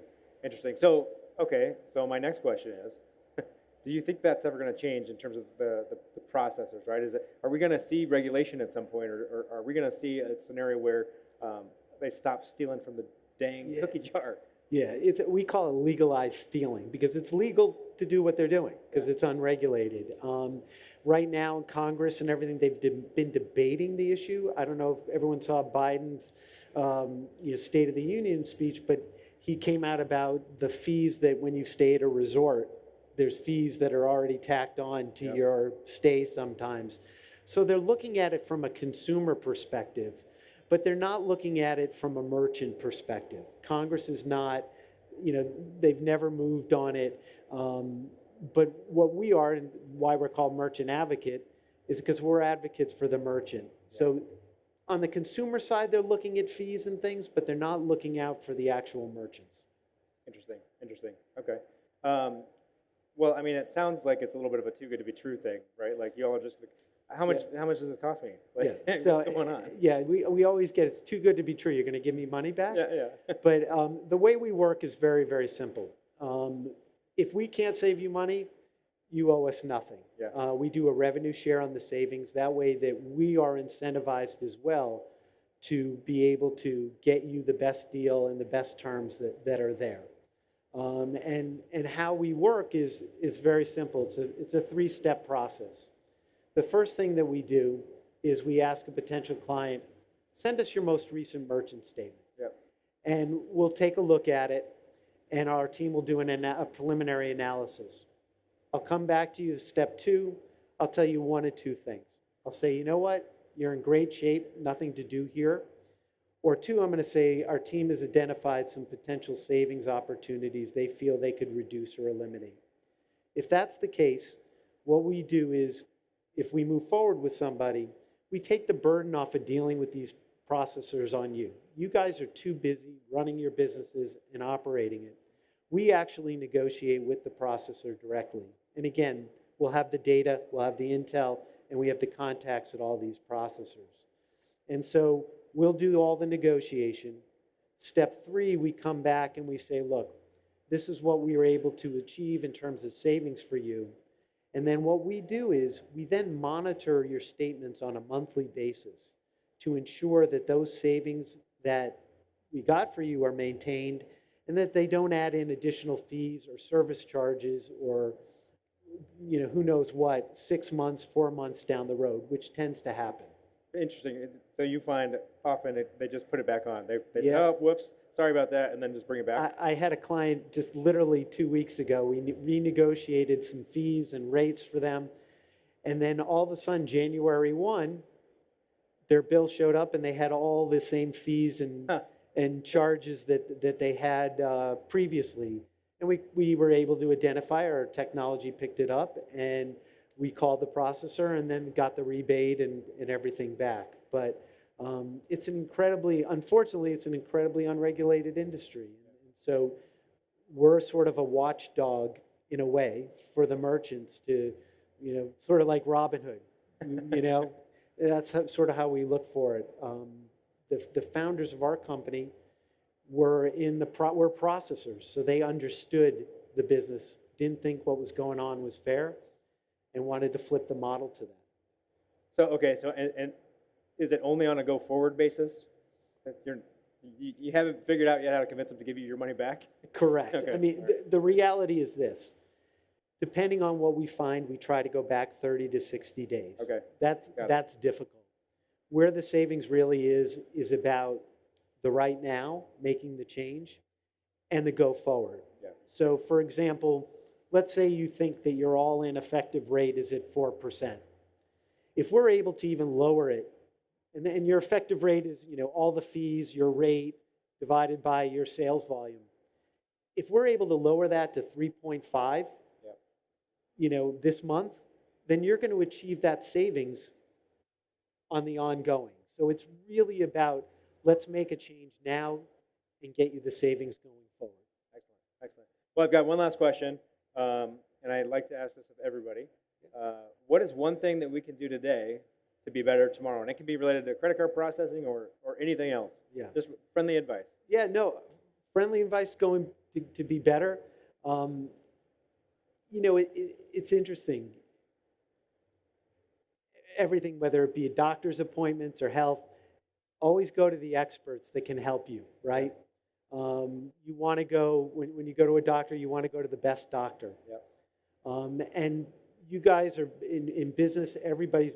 Speaker 8: So, okay, so my next question is, do you think that's ever going to change in terms of the processors, right? Are we going to see regulation at some point, or are we going to see a scenario where they stop stealing from the dang cookie jar?
Speaker 15: Yeah, we call it legalized stealing because it's legal to do what they're doing because it's unregulated. Right now in Congress and everything, they've been debating the issue. I don't know if everyone saw Biden's State of the Union speech, but he came out about the fees that when you stay at a resort, there's fees that are already tacked on to your stay sometimes. So they're looking at it from a consumer perspective, but they're not looking at it from a merchant perspective. Congress is not, they've never moved on it. But what we are and why we're called Merchant Advocate is because we're advocates for the merchant. So on the consumer side, they're looking at fees and things, but they're not looking out for the actual merchants.
Speaker 8: Interesting. Okay. Well, I mean, it sounds like it's a little bit of a too good to be true thing, right? Like you all are just, how much does this cost me? Like,
Speaker 15: So,
Speaker 8: what's going on?
Speaker 15: Yeah, we always get, it's too good to be true. You're going to give me money back?
Speaker 8: Yeah.
Speaker 15: But the way we work is very, very simple. If we can't save you money, you owe us nothing.
Speaker 8: Yeah.
Speaker 15: We do a revenue share on the savings. That way that we are incentivized as well to be able to get you the best deal and the best terms that are there. And how we work is very simple. It's a 3-step process. The first thing that we do is we ask a potential client, send us your most recent merchant statement.
Speaker 8: Yep.
Speaker 15: And we'll take a look at it, and our team will do a preliminary analysis. I'll come back to you, step 2, I'll tell you 1 or 2 things. I'll say, you know what, you're in great shape, nothing to do here. Or 2, I'm going to say our team has identified some potential savings opportunities they feel they could reduce or eliminate. If that's the case, what we do is, if we move forward with somebody, we take the burden off of dealing with these processors on you. You guys are too busy running your businesses and operating it. We actually negotiate with the processor directly. And again, we'll have the data, we'll have the intel, and we have the contacts at all these processors. And so we'll do all the negotiation. Step 3, we come back and we say, look, this is what we were able to achieve in terms of savings for you. And then what we do is we then monitor your statements on a monthly basis to ensure that those savings that we got for you are maintained and that they don't add in additional fees or service charges or, who knows what, 6 months, 4 months down the road, which tends to happen.
Speaker 8: Interesting. So you find often they just put it back on. They say, oh, whoops, sorry about that, and then just bring it back.
Speaker 15: I had a client just literally 2 weeks ago. We renegotiated some fees and rates for them. And then all of a sudden, January 1, their bill showed up and they had all the same fees and charges that they had previously. And we were able to identify, our technology picked it up, and we called the processor and then got the rebate and everything back. But unfortunately, it's an incredibly unregulated industry. And so we're sort of a watchdog in a way for the merchants to, sort of like Robin Hood, That's sort of how we look for it. The founders of our company were were processors, so they understood the business, didn't think what was going on was fair, and wanted to flip the model to that.
Speaker 8: So, okay, and is it only on a go-forward basis? You haven't figured out yet how to convince them to give you your money back?
Speaker 15: Correct.
Speaker 8: Okay.
Speaker 15: I mean, the reality is this. Depending on what we find, we try to go back 30 to 60 days.
Speaker 8: Okay.
Speaker 15: That's difficult. Where the savings really is about the right now, making the change, and the go forward.
Speaker 8: Yeah.
Speaker 15: So for example, let's say you think that your all-in effective rate is at 4%. If we're able to even lower it, and your effective rate is, all the fees, your rate divided by your sales volume. If we're able to lower that to 3.5, this month, then you're going to achieve that savings on the ongoing. So it's really about, let's make a change now and get you the savings going forward.
Speaker 8: Excellent. Well, I've got one last question, and I'd like to ask this of everybody. What is one thing that we can do today to be better tomorrow? And it can be related to credit card processing or anything else.
Speaker 15: Yeah.
Speaker 8: Just friendly advice.
Speaker 15: Yeah, no, friendly advice going to be better. It's interesting. Everything, whether it be doctor's appointments or health, always go to the experts that can help you, right? You want to go, when you go to a doctor, you want to go to the best doctor.
Speaker 8: Yep.
Speaker 15: And you guys are in business, everybody's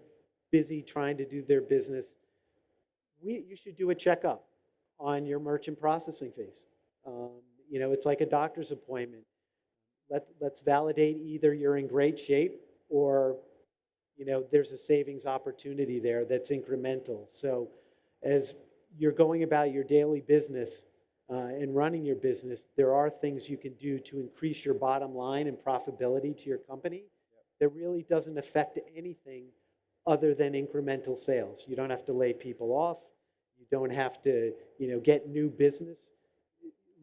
Speaker 15: busy trying to do their business. You should do a checkup on your merchant processing fees. It's like a doctor's appointment. Let's validate either you're in great shape or there's a savings opportunity there that's incremental. So as you're going about your daily business and running your business, there are things you can do to increase your bottom line and profitability to your company that really doesn't affect anything other than incremental sales. You don't have to lay people off. You don't have to get new business.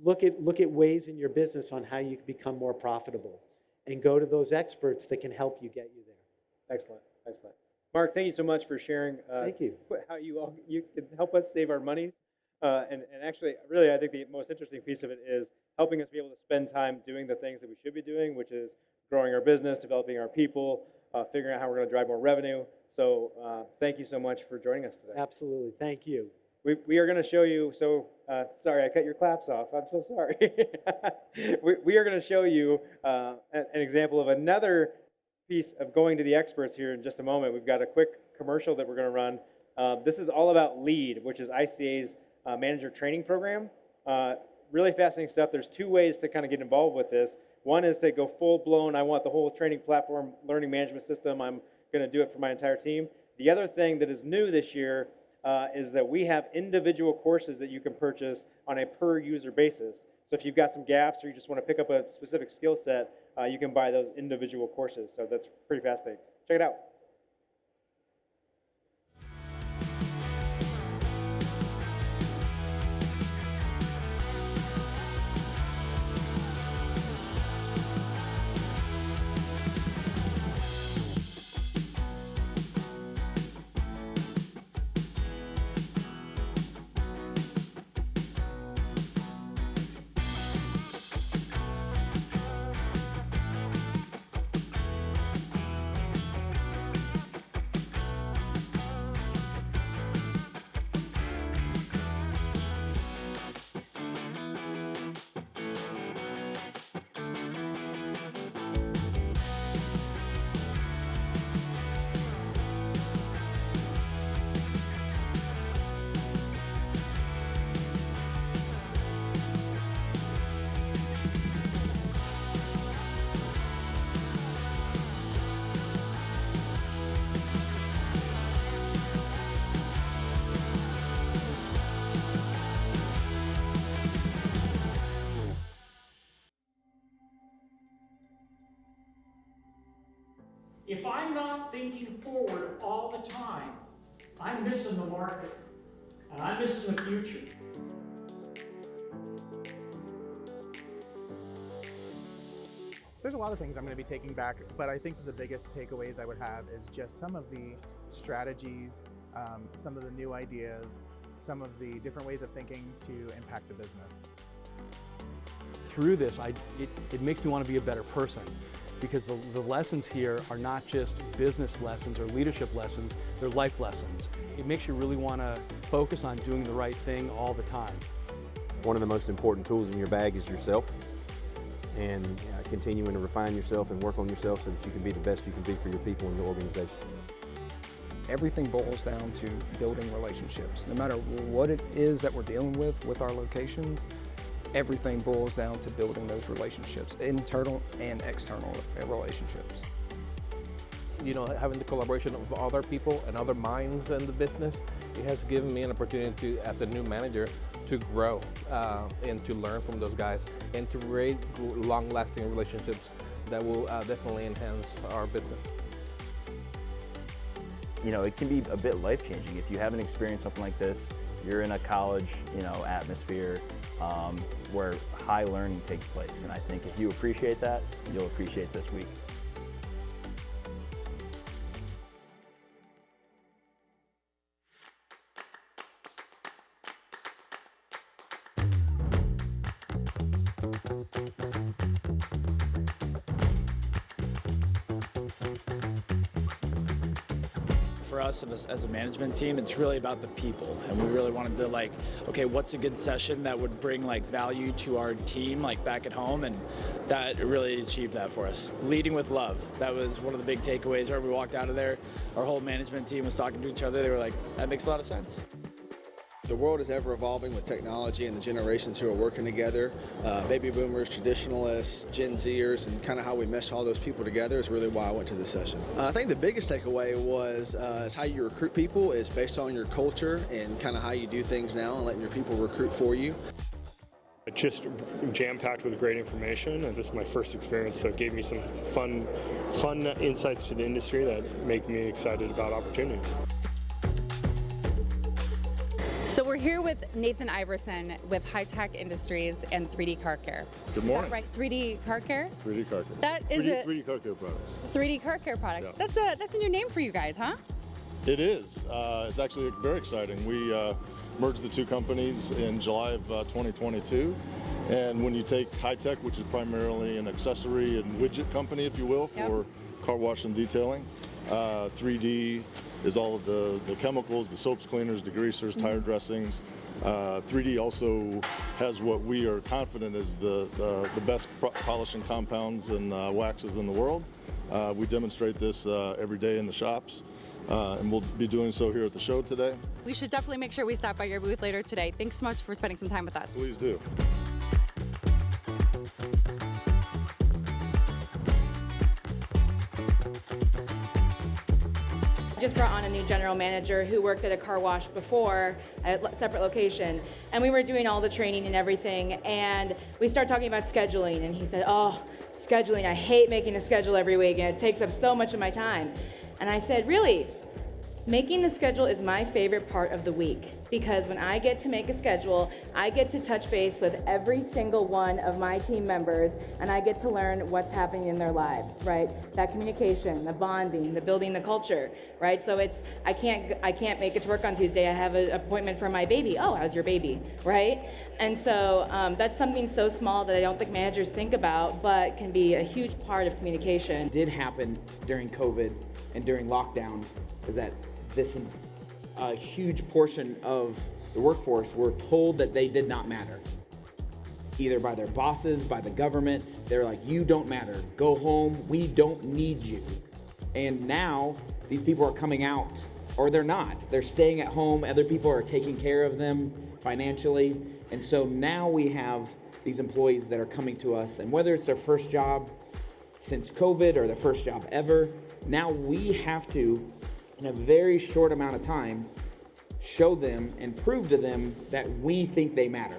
Speaker 15: Look at ways in your business on how you can become more profitable and go to those experts that can help you get you there.
Speaker 8: Excellent. Mark, thank you so much for sharing
Speaker 15: thank you.
Speaker 8: How you can help us save our money. And actually, really, I think the most interesting piece of it is helping us be able to spend time doing the things that we should be doing, which is growing our business, developing our people, figuring out how we're going to drive more revenue. So thank you so much for joining us today.
Speaker 15: Absolutely. Thank you.
Speaker 8: We are going to show you, sorry, I cut your claps off. I'm so sorry. we are going to show you an example of another piece of going to the experts here in just a moment. We've got a quick commercial that we're going to run. This is all about LEAD, which is ICA's manager training program. Really fascinating stuff. There's two ways to kind of get involved with this. One is to go full-blown, I want the whole training platform, learning management system. I'm going to do it for my entire team. The other thing that is new this year is that we have individual courses that you can purchase on a per-user basis. So if you've got some gaps or you just want to pick up a specific skill set, you can buy those individual courses. So that's pretty fascinating. Check it out.
Speaker 16: If I'm not thinking forward all the time, I'm missing the market, and I'm missing the future.
Speaker 17: There's a lot of things I'm going to be taking back, but I think the biggest takeaways I would have is just some of the strategies, some of the new ideas, some of the different ways of thinking to impact the business.
Speaker 18: Through this, it makes me want to be a better person, because the lessons here are not just business lessons or leadership lessons, they're life lessons. It makes you really want to focus on doing the right thing all the time.
Speaker 19: One of the most important tools in your bag is yourself, and continuing to refine yourself and work on yourself so that you can be the best you can be for your people and your organization.
Speaker 20: Everything boils down to building relationships. No matter what it is that we're dealing with our locations, everything boils down to building those relationships, internal and external relationships.
Speaker 21: You know, having the collaboration of other people and other minds in the business, it has given me an opportunity to, as a new manager, to grow and to learn from those guys and to create long-lasting relationships that will definitely enhance our business.
Speaker 22: You know, it can be a bit life-changing. If you haven't experienced something like this, you're in a college, atmosphere where high learning takes place. And I think if you appreciate that, you'll appreciate this week.
Speaker 1: For us as a management team, it's really about the people, and we really wanted to okay, what's a good session that would bring value to our team back at home, and that really achieved that for us. Leading with love, that was one of the big takeaways. Where we walked out of there, our whole management team was talking to each other. They were like, that makes a lot of sense.
Speaker 2: The world is ever evolving with technology and the generations who are working together. Baby boomers, traditionalists, Gen Zers, and kind of how we mesh all those people together is really why I went to this session. I think the biggest takeaway was is how you recruit people is based on your culture and kind of how you do things now and letting your people recruit for you.
Speaker 3: It's just jam-packed with great information, and this is my first experience, so it gave me some fun insights to the industry that make me excited about opportunities.
Speaker 4: So we're here with Nathan Iverson with High Tech Industries and 3D Car Care.
Speaker 5: Good morning.
Speaker 4: Is that right? 3D Car Care?
Speaker 5: 3D Car Care.
Speaker 4: That is
Speaker 5: 3D Car Care products.
Speaker 4: 3D Car Care products.
Speaker 5: Yeah.
Speaker 4: That's a new name for you guys, huh?
Speaker 5: It is. It's actually very exciting. We merged the two companies in July of 2022. And when you take High Tech, which is primarily an accessory and widget company, if you will, for car wash and detailing, 3D is all of the chemicals, the soaps, cleaners, degreasers, tire dressings. 3D also has what we are confident is the best polishing compounds and waxes in the world. We demonstrate this every day in the shops, and we'll be doing so here at the show today.
Speaker 4: We should definitely make sure we stop by your booth later today. Thanks so much for spending some time with us.
Speaker 5: Please do.
Speaker 6: Just brought on a new general manager who worked at a car wash before at a separate location, and we were doing all the training and everything, and we started talking about scheduling, and he said, oh, scheduling, I hate making a schedule every week, and it takes up so much of my time. And I said, really? Making the schedule is my favorite part of the week, because when I get to make a schedule, I get to touch base with every single one of my team members, and I get to learn what's happening in their lives, right? That communication, the bonding, the building the culture, right? So I can't make it to work on Tuesday. I have an appointment for my baby. Oh, how's your baby, right? And so that's something so small that I don't think managers think about, but can be a huge part of communication.
Speaker 7: It did happen during COVID and during lockdown, is that a huge portion of the workforce were told that they did not matter, either by their bosses, by the government. They're like, you don't matter, go home, we don't need you. And now these people are coming out, or they're not. They're staying at home, other people are taking care of them financially. And so now we have these employees that are coming to us, and whether it's their first job since COVID or their first job ever, now we have to, in a very short amount of time, show them and prove to them that we think they matter.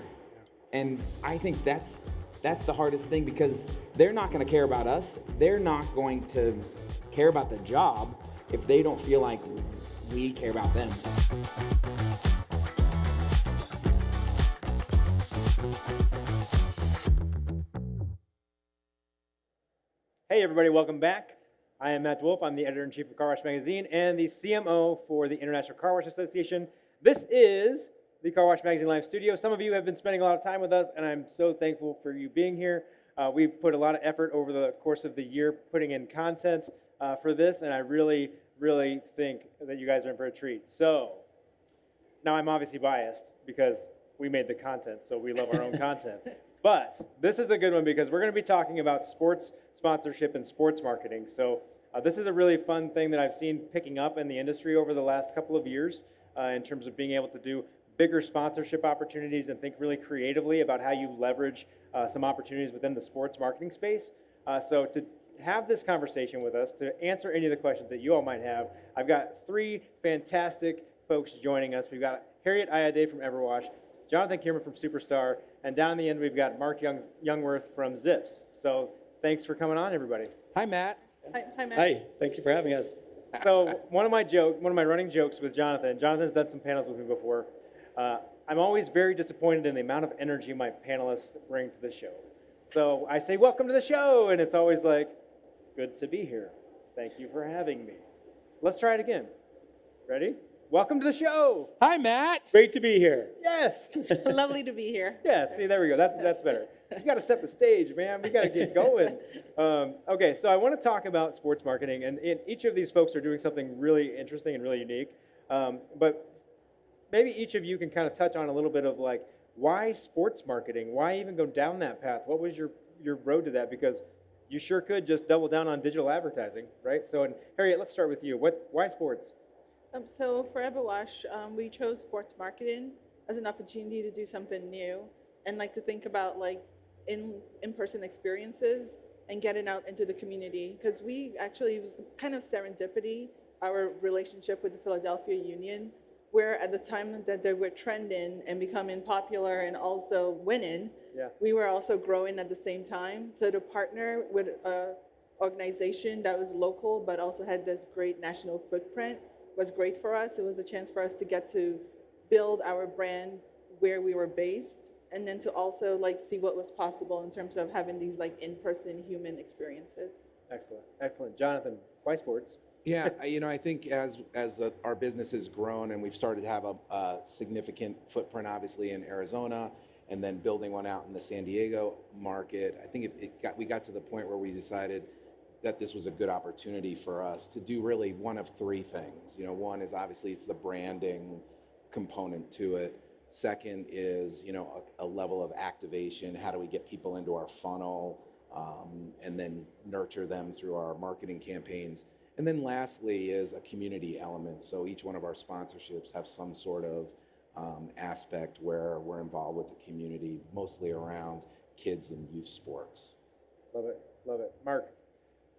Speaker 7: And I think that's the hardest thing, because they're not going to care about us. They're not going to care about the job if they don't feel like we care about them.
Speaker 8: Hey everybody, welcome back. I am Matt Wolf. I'm the editor-in-chief of Car Wash Magazine and the CMO for the International Car Wash Association. This is the Car Wash Magazine Live Studio. Some of you have been spending a lot of time with us, and I'm so thankful for you being here. We've put a lot of effort over the course of the year putting in content for this, and I really, really think that you guys are in for a treat. So, now I'm obviously biased because we made the content, so we love our own content. But this is a good one because we're going to be talking about sports sponsorship and sports marketing. So this is a really fun thing that I've seen picking up in the industry over the last couple of years in terms of being able to do bigger sponsorship opportunities and think really creatively about how you leverage some opportunities within the sports marketing space. So to have this conversation with us, to answer any of the questions that you all might have, I've got three fantastic folks joining us. We've got Harriet Ayade from Everwash, Jonathan Kierman from Superstar, and down in the end we've got Mark Youngworth from Zips. So thanks for coming on, everybody.
Speaker 7: Hi, Matt.
Speaker 10: Hi, Matt.
Speaker 12: Hi, thank you for having us.
Speaker 8: So one of my running jokes with Jonathan's done some panels with me before. I'm always very disappointed in the amount of energy my panelists bring to the show. So I say, welcome to the show, and it's always like, good to be here. Thank you for having me. Let's try it again. Ready? Welcome to the show.
Speaker 7: Hi, Matt.
Speaker 12: Great to be here.
Speaker 8: Yes.
Speaker 10: Lovely to be here.
Speaker 8: Yeah, see, there we go. That's better. You got to set the stage, man. We got to get going. Okay, so I want to talk about sports marketing, and each of these folks are doing something really interesting and really unique. But maybe each of you can kind of touch on a little bit of like, why sports marketing? Why even go down that path? What was your road to that? Because you sure could just double down on digital advertising, right? So, and Harriet, let's start with you. Why sports?
Speaker 10: So for Everwash, we chose sports marketing as an opportunity to do something new and like to think about like in-person experiences and getting out into the community. Because we actually, it was kind of serendipity, our relationship with the Philadelphia Union, where at the time that they were trending and becoming popular and also winning, we were also growing at the same time. So to partner with an organization that was local but also had this great national footprint was great for us. It was a chance for us to get to build our brand where we were based, and then to also like see what was possible in terms of having these like in-person human experiences.
Speaker 8: Excellent. Jonathan, why sports?
Speaker 7: Yeah, I think as our business has grown and we've started to have a significant footprint, obviously in Arizona, and then building one out in the San Diego market, I think we got to the point where we decided that this was a good opportunity for us to do really one of three things. One is obviously it's the branding component to it. Second is, a level of activation. How do we get people into our funnel and then nurture them through our marketing campaigns? And then lastly is a community element. So each one of our sponsorships have some sort of aspect where we're involved with the community, mostly around kids and youth sports.
Speaker 8: Love it. Mark?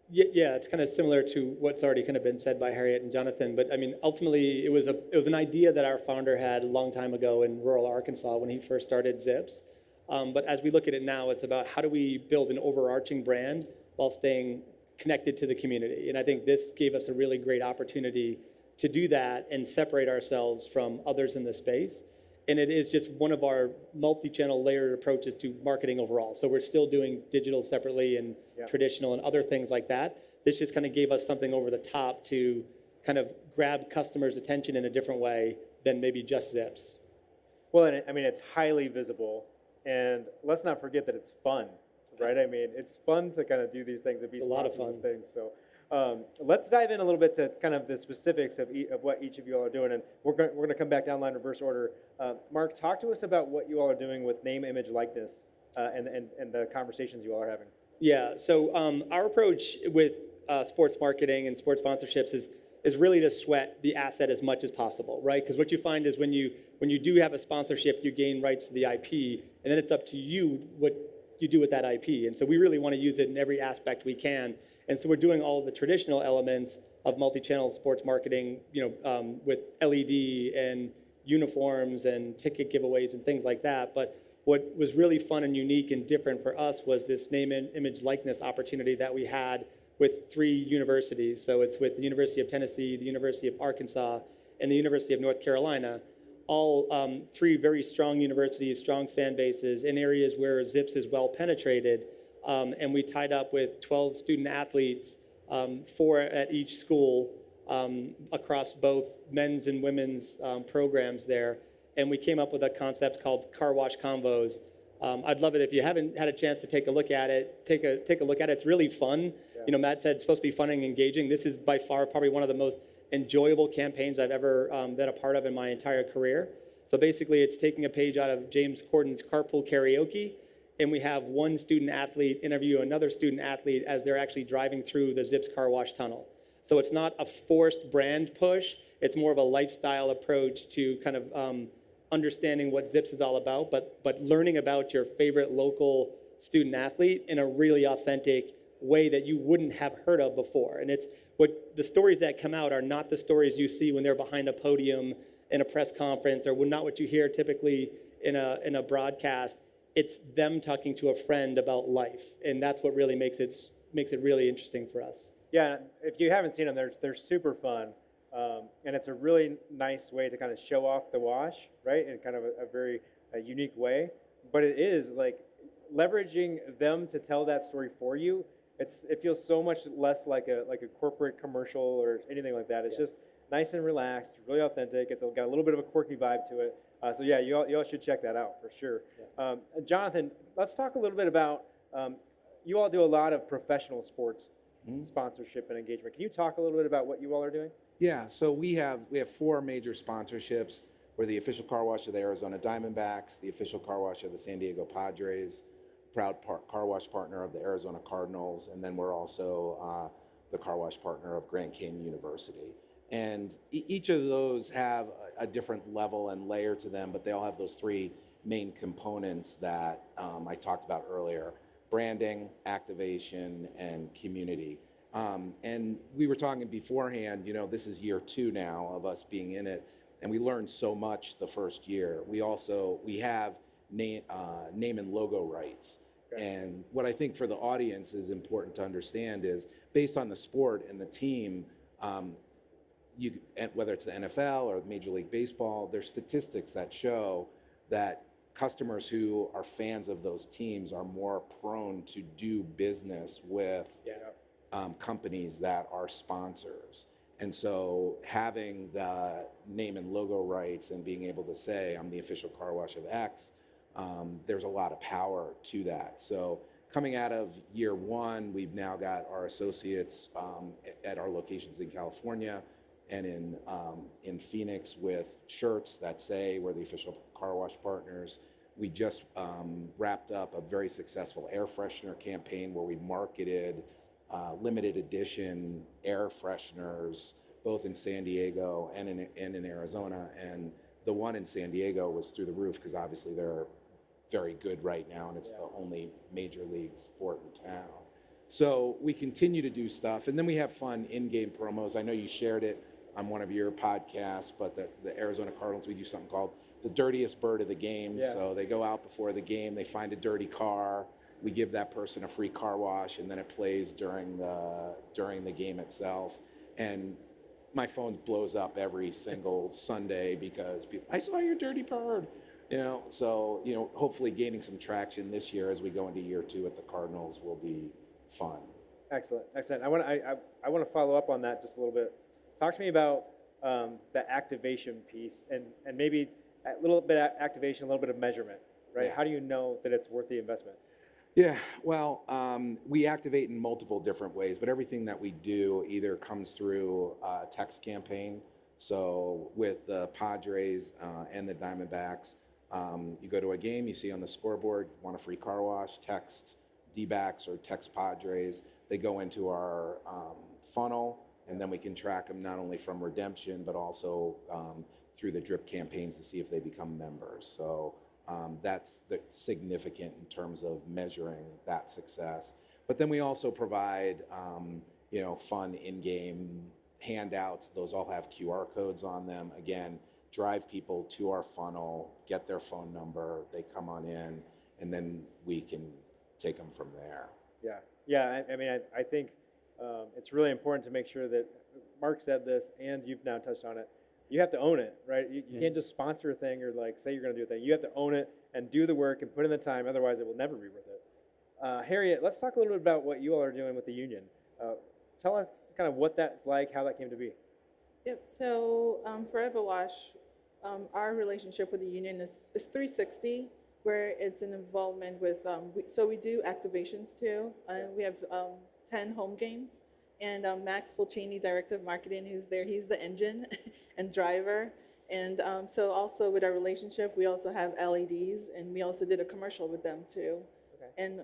Speaker 12: Yeah, it's kind of similar to what's already kind of been said by Harriet and Jonathan, but I mean, ultimately it was an idea that our founder had a long time ago in rural Arkansas when he first started Zips. But as we look at it now, it's about how do we build an overarching brand while staying connected to the community. And I think this gave us a really great opportunity to do that and separate ourselves from others in the space. And it is just one of our multi-channel layered approaches to marketing overall. So we're still doing digital separately and traditional and other things like that. This just kind of gave us something over the top to kind of grab customers' attention in a different way than maybe just Zips.
Speaker 8: Well, and I mean, it's highly visible. And let's not forget that it's fun, right? I mean, it's fun to kind of do these things and be
Speaker 12: a lot of fun
Speaker 8: things. So let's dive in a little bit to kind of the specifics of what each of you all are doing, and we're going to come back down line reverse order. Mark, talk to us about what you all are doing with name, image, likeness, and the conversations you all are having.
Speaker 12: Yeah, so our approach with sports marketing and sports sponsorships is really to sweat the asset as much as possible, right? Because what you find is when you do have a sponsorship, you gain rights to the IP, and then it's up to you what you do with that IP. And so we really want to use it in every aspect we can. And so we're doing all of the traditional elements of multi-channel sports marketing, with LED and uniforms and ticket giveaways and things like that. But what was really fun and unique and different for us was this name and image likeness opportunity that we had with 3 universities. So it's with the University of Tennessee, the University of Arkansas, and the University of North Carolina. All 3 very strong universities, strong fan bases in areas where Zips is well penetrated. And we tied up with 12 student athletes, 4 at each school, across both men's and women's programs there. And we came up with a concept called Car Wash Convos. I'd love it if you haven't had a chance to take a look at it. Take a look at it. It's really fun. Yeah. You know, Matt said it's supposed to be fun and engaging. This is by far probably one of the most enjoyable campaigns I've ever been a part of in my entire career. So basically, it's taking a page out of James Corden's Carpool Karaoke, and we have one student athlete interview another student athlete as they're actually driving through the Zips car wash tunnel. So it's not a forced brand push. It's more of a lifestyle approach to kind of understanding what Zips is all about, but learning about your favorite local student athlete in a really authentic way that you wouldn't have heard of before. And it's what the stories that come out are not the stories you see when they're behind a podium in a press conference, or not what you hear typically in a broadcast. It's them talking to a friend about life, and that's what really makes it really interesting for us.
Speaker 8: Yeah, if you haven't seen them, they're super fun, and it's a really nice way to kind of show off the wash, right, in kind of a very unique way. But it is like leveraging them to tell that story for you. It feels so much less like a corporate commercial or anything like that. It's just nice and relaxed, really authentic. It's got a little bit of a quirky vibe to it. So yeah, you all should check that out for sure. Yeah. Jonathan, let's talk a little bit about, you all do a lot of professional sports sponsorship and engagement. Can you talk a little bit about what you all are doing?
Speaker 11: Yeah, so we have 4 major sponsorships. We're the official car wash of the Arizona Diamondbacks, the official car wash of the San Diego Padres, proud car wash partner of the Arizona Cardinals, and then we're also the car wash partner of Grand Canyon University. And each of those have a different level and layer to them, but they all have those 3 main components that I talked about earlier: branding, activation, and community. And we were talking beforehand, you know, this is year 2 now of us being in it, and we learned so much the first year. We have name and logo rights. Okay. And what I think for the audience is important to understand is, based on the sport and the team, whether it's the NFL or Major League Baseball, there's statistics that show that customers who are fans of those teams are more prone to do business with companies that are sponsors. And so having the name and logo rights and being able to say, I'm the official car wash of X, there's a lot of power to that. So coming out of year 1, we've now got our associates at our locations in California and in Phoenix with shirts that say we're the official car wash partners. We just wrapped up a very successful air freshener campaign where we marketed limited edition air fresheners both in San Diego and in Arizona. And the one in San Diego was through the roof because obviously they're very good right now, and it's the only major league sport in town. So we continue to do stuff, and then we have fun in-game promos. I know you shared it on one of your podcasts, but the Arizona Cardinals, we do something called the dirtiest bird of the game. Yeah. So they go out before the game, they find a dirty car, we give that person a free car wash, and then it plays during the game itself. And my phone blows up every single Sunday because people, I saw your dirty bird. You know, so, you know, hopefully gaining some traction this year as we go into year 2 at the Cardinals will be fun.
Speaker 8: Excellent, excellent. I want to follow up on that just a little bit. Talk to me about the activation piece and maybe a little bit of activation, a little bit of measurement, right? Yeah. How do you know that it's worth the investment?
Speaker 11: Yeah, well, we activate in multiple different ways, but everything that we do either comes through a text campaign. So with the Padres and the Diamondbacks, you go to a game, you see on the scoreboard, want a free car wash, text D-backs or text Padres. They go into our funnel, and then we can track them not only from redemption, but also through the drip campaigns to see if they become members. So that's significant in terms of measuring that success. But then we also provide, you know, fun in-game handouts. Those all have QR codes on them. Again, drive people to our funnel, get their phone number, they come on in, and then we can take them from there.
Speaker 8: Yeah, yeah. I mean, I think It's really important to make sure that Mark said this, and you've now touched on it. You have to own it, right? You can't just sponsor a thing or like say you're going to do a thing. You have to own it and do the work and put in the time. Otherwise, it will never be worth it. Harriet, let's talk a little bit about what you all are doing with the union. Tell us kind of what that's like, how that came to be.
Speaker 10: Yep. So Forever Wash, our relationship with the union is 360, where it's an involvement with. So we do activations too. We have 10 home games, and Max Fulcini, Director of Marketing, who's there. He's the engine and driver. And so also with our relationship, we also have LEDs, and we also did a commercial with them too. Okay. And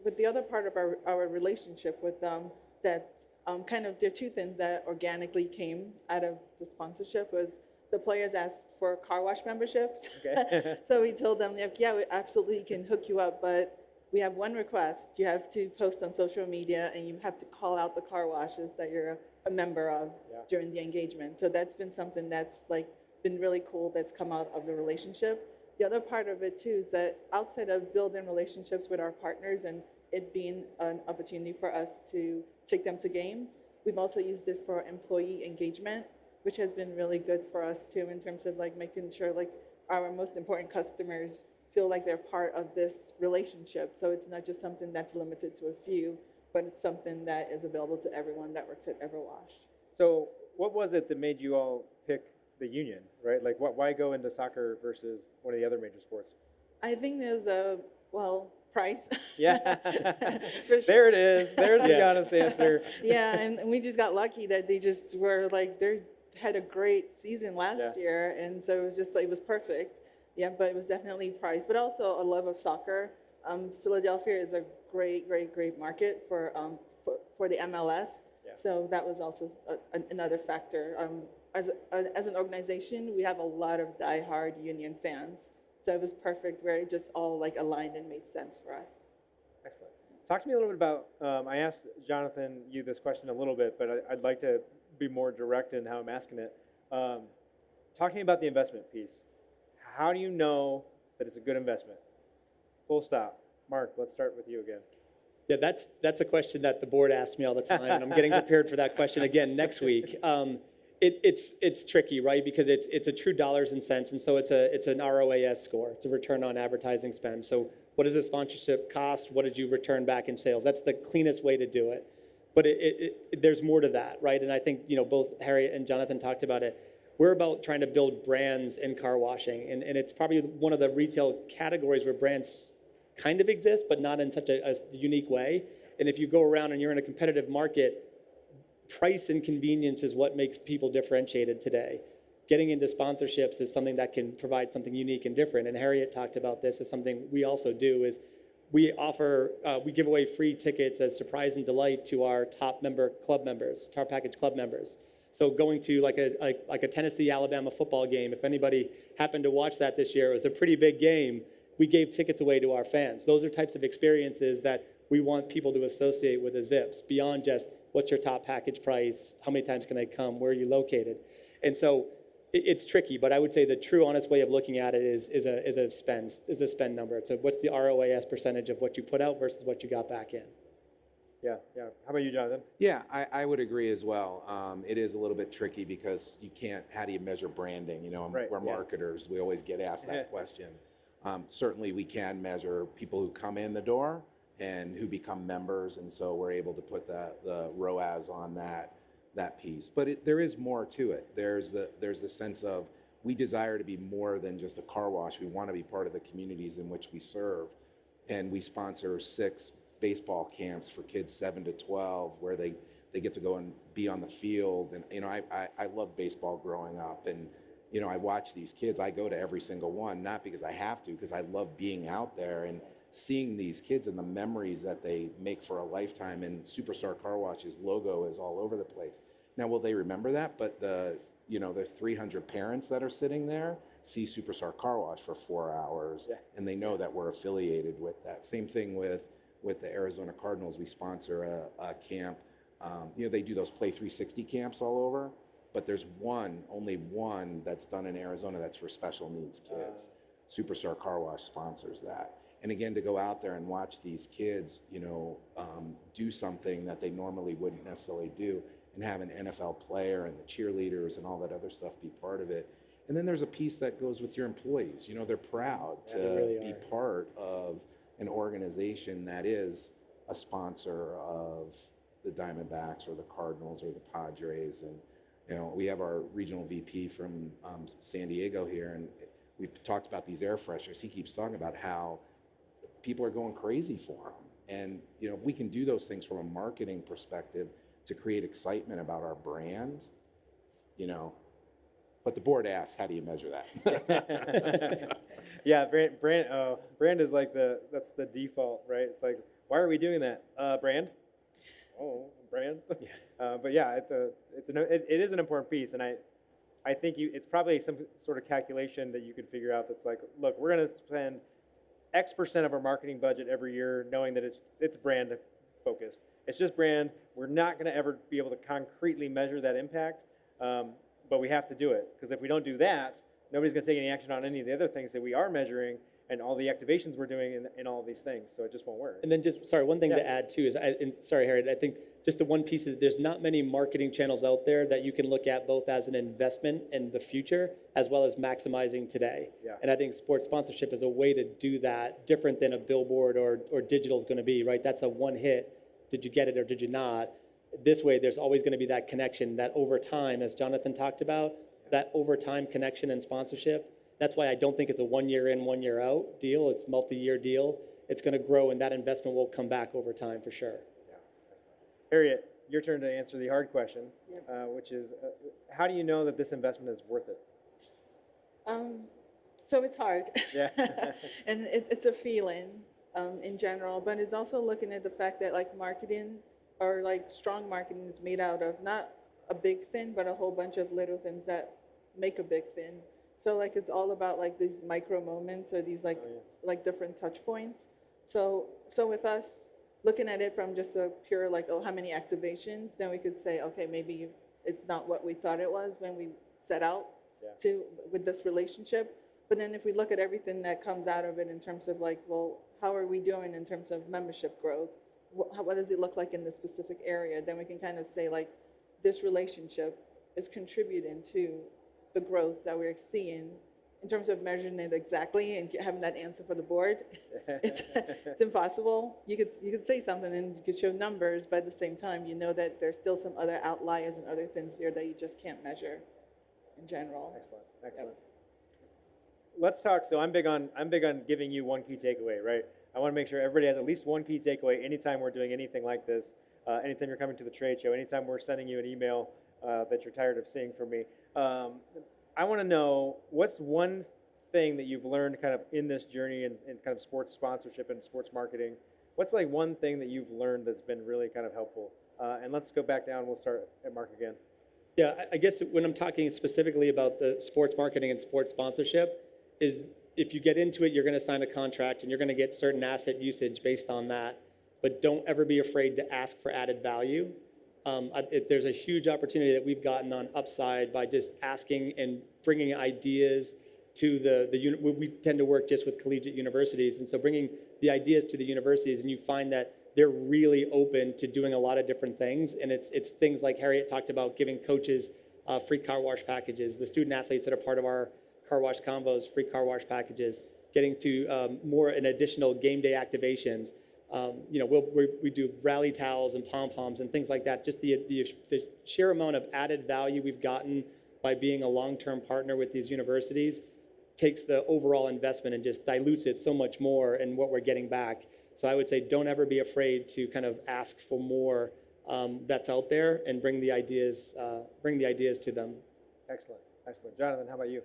Speaker 10: with the other part of our relationship with them, that kind of there are two things that organically came out of the sponsorship was the players asked for car wash memberships. Okay. So we told them, like, yeah, we absolutely can hook you up, but we have one request. You have to post on social media, and you have to call out the car washes that you're a member of during the engagement. So that's been something that's like been really cool that's come out of the relationship. The other part of it too is that outside of building relationships with our partners and it being an opportunity for us to take them to games, we've also used it for employee engagement, which has been really good for us too in terms of like making sure like our most important customers feel like they're part of this relationship. So it's not just something that's limited to a few, but it's something that is available to everyone that works at Everwash.
Speaker 8: So what was it that made you all pick the union, right? Like why go into soccer versus one of the other major sports?
Speaker 10: I think there's price.
Speaker 8: Yeah.
Speaker 10: For sure.
Speaker 8: There it is. There's the honest answer.
Speaker 10: Yeah, and we just got lucky that they just were like, they had a great season last year, and so it was just, it was perfect. Yeah, but it was definitely price, but also a love of soccer. Philadelphia is a great market for the MLS. Yeah. So that was also another factor. As an organization, we have a lot of diehard Union fans. So it was perfect where it just all like aligned and made sense for us.
Speaker 8: Excellent. Talk to me a little bit about, I asked Jonathan you this question a little bit, but I'd like to be more direct in how I'm asking it. Talking about the investment piece, how do you know that it's a good investment? Full stop. Mark, let's start with you again.
Speaker 12: Yeah, that's a question that the board asks me all the time, and I'm getting prepared for that question again next week. It's tricky, right? Because it's a true dollars and cents, and so it's an ROAS score. It's a return on advertising spend. So what does a sponsorship cost? What did you return back in sales? That's the cleanest way to do it. But there's more to that, right? And I think both Harriet and Jonathan talked about it. We're about trying to build brands in car washing, and it's probably one of the retail categories where brands kind of exist, but not in such a unique way. And if you go around and you're in a competitive market, price and convenience is what makes people differentiated today. Getting into sponsorships is something that can provide something unique and different. And Harriet talked about this as something we also do is we give away free tickets as surprise and delight to our top club members, Tar Package club members. So going to like a Tennessee-Alabama football game, if anybody happened to watch that this year, it was a pretty big game. We gave tickets away to our fans. Those are types of experiences that we want people to associate with the Zips beyond just what's your top package price, how many times can I come, where are you located? And so it's tricky, but I would say the true honest way of looking at it is a spend number. It's what's the ROAS percentage of what you put out versus what you got back in.
Speaker 8: Yeah. How about you, Jonathan?
Speaker 11: Yeah, I would agree as well. It is a little bit tricky because you can't, how do you measure branding? We're marketers, we always get asked that question. Certainly we can measure people who come in the door and who become members, and so we're able to put the ROAS on that piece. But there is more to it. There's the sense of we desire to be more than just a car wash. We want to be part of the communities in which we serve, and we sponsor 6 baseball camps for kids 7 to 12 where they get to go and be on the field. And I loved baseball growing up, and I watch these kids. I go to every single one, not because I have to, because I love being out there and seeing these kids and the memories that they make for a lifetime. And Superstar Car Wash's logo is all over the place. Now, will they remember that? But the 300 parents that are sitting there see Superstar Car Wash for 4 hours, and they know that we're affiliated with that. Same thing with the Arizona Cardinals. We sponsor a camp. They do those Play 360 camps all over, but there's only one that's done in Arizona that's for special needs kids. Superstar Car Wash sponsors that. And again, to go out there and watch these kids, do something that they normally wouldn't necessarily do, and have an NFL player and the cheerleaders and all that other stuff be part of it. And then there's a piece that goes with your employees. They're proud to
Speaker 12: really
Speaker 11: be part of an organization that is a sponsor of the Diamondbacks or the Cardinals or the Padres. And we have our regional VP from San Diego here, and we've talked about these air fresheners. He keeps talking about how people are going crazy for them. And if we can do those things from a marketing perspective to create excitement about our brand, but the board asks, how do you measure that?
Speaker 8: Yeah, brand is like that's the default, right? It's like, why are we doing that? Brand. Oh, brand. But yeah, it is an important piece, and I think it's probably some sort of calculation that you could figure out. That's like, look, we're going to spend X% of our marketing budget every year, knowing that it's brand focused. It's just brand. We're not going to ever be able to concretely measure that impact, but we have to do it, because if we don't do that, nobody's going to take any action on any of the other things that we are measuring and all the activations we're doing in all of these things. So it just won't work.
Speaker 12: And then one thing to add too is, sorry, Harriet, I think just the one piece is there's not many marketing channels out there that you can look at both as an investment in the future as well as maximizing today.
Speaker 8: Yeah.
Speaker 12: And I think sports sponsorship is a way to do that, different than a billboard or digital is going to be, right? That's a one hit. Did you get it or did you not? This way, there's always going to be that connection that over time, as Jonathan talked about, that over time connection and sponsorship. That's why I don't think it's a 1 year in, 1 year out deal. It's multi-year deal. It's going to grow, and that investment will come back over time for sure.
Speaker 8: Yeah. Harriet, your turn to answer the hard question, which is, how do you know that this investment is worth it?
Speaker 10: So it's hard.
Speaker 8: Yeah.
Speaker 10: And it's a feeling in general, but it's also looking at the fact that like marketing or like strong marketing is made out of not a big thing, but a whole bunch of little things that make a big thing. So like it's all about like these micro moments or these like different touch points. So with us looking at it from just a pure like, oh, how many activations, then we could say, okay, maybe it's not what we thought it was when we set out with this relationship. But then if we look at everything that comes out of it in terms of like, well, how are we doing in terms of membership growth? What does it look like in this specific area? Then we can kind of say like, this relationship is contributing to the growth that we're seeing in terms of measuring it exactly and having that answer for the board. It's impossible. You could say something and you could show numbers, but at the same time, you know that there's still some other outliers and other things there that you just can't measure in general.
Speaker 8: Excellent. Let's talk. So I'm big on giving you one key takeaway, right? I want to make sure everybody has at least one key takeaway anytime we're doing anything like this. Anytime you're coming to the trade show, anytime we're sending you an email that you're tired of seeing from me. I want to know, what's one thing that you've learned kind of in this journey in kind of sports sponsorship and sports marketing? What's like one thing that you've learned that's been really kind of helpful? And let's go back down. We'll start at Mark again.
Speaker 12: Yeah, I guess when I'm talking specifically about the sports marketing and sports sponsorship is if you get into it, you're going to sign a contract and you're going to get certain asset usage based on that. But don't ever be afraid to ask for added value. There's a huge opportunity that we've gotten on Upside by just asking and bringing ideas to we tend to work just with collegiate universities. And so bringing the ideas to the universities, and you find that they're really open to doing a lot of different things. And it's things like Harriet talked about, giving coaches free car wash packages, the student athletes that are part of our car wash combos, free car wash packages, getting to more and additional game day activations. We do rally towels and pom-poms and things like that. Just the sheer amount of added value we've gotten by being a long-term partner with these universities takes the overall investment and just dilutes it so much more in what we're getting back. So I would say don't ever be afraid to kind of ask for more that's out there and bring the ideas to them.
Speaker 8: Excellent. Jonathan, how about you?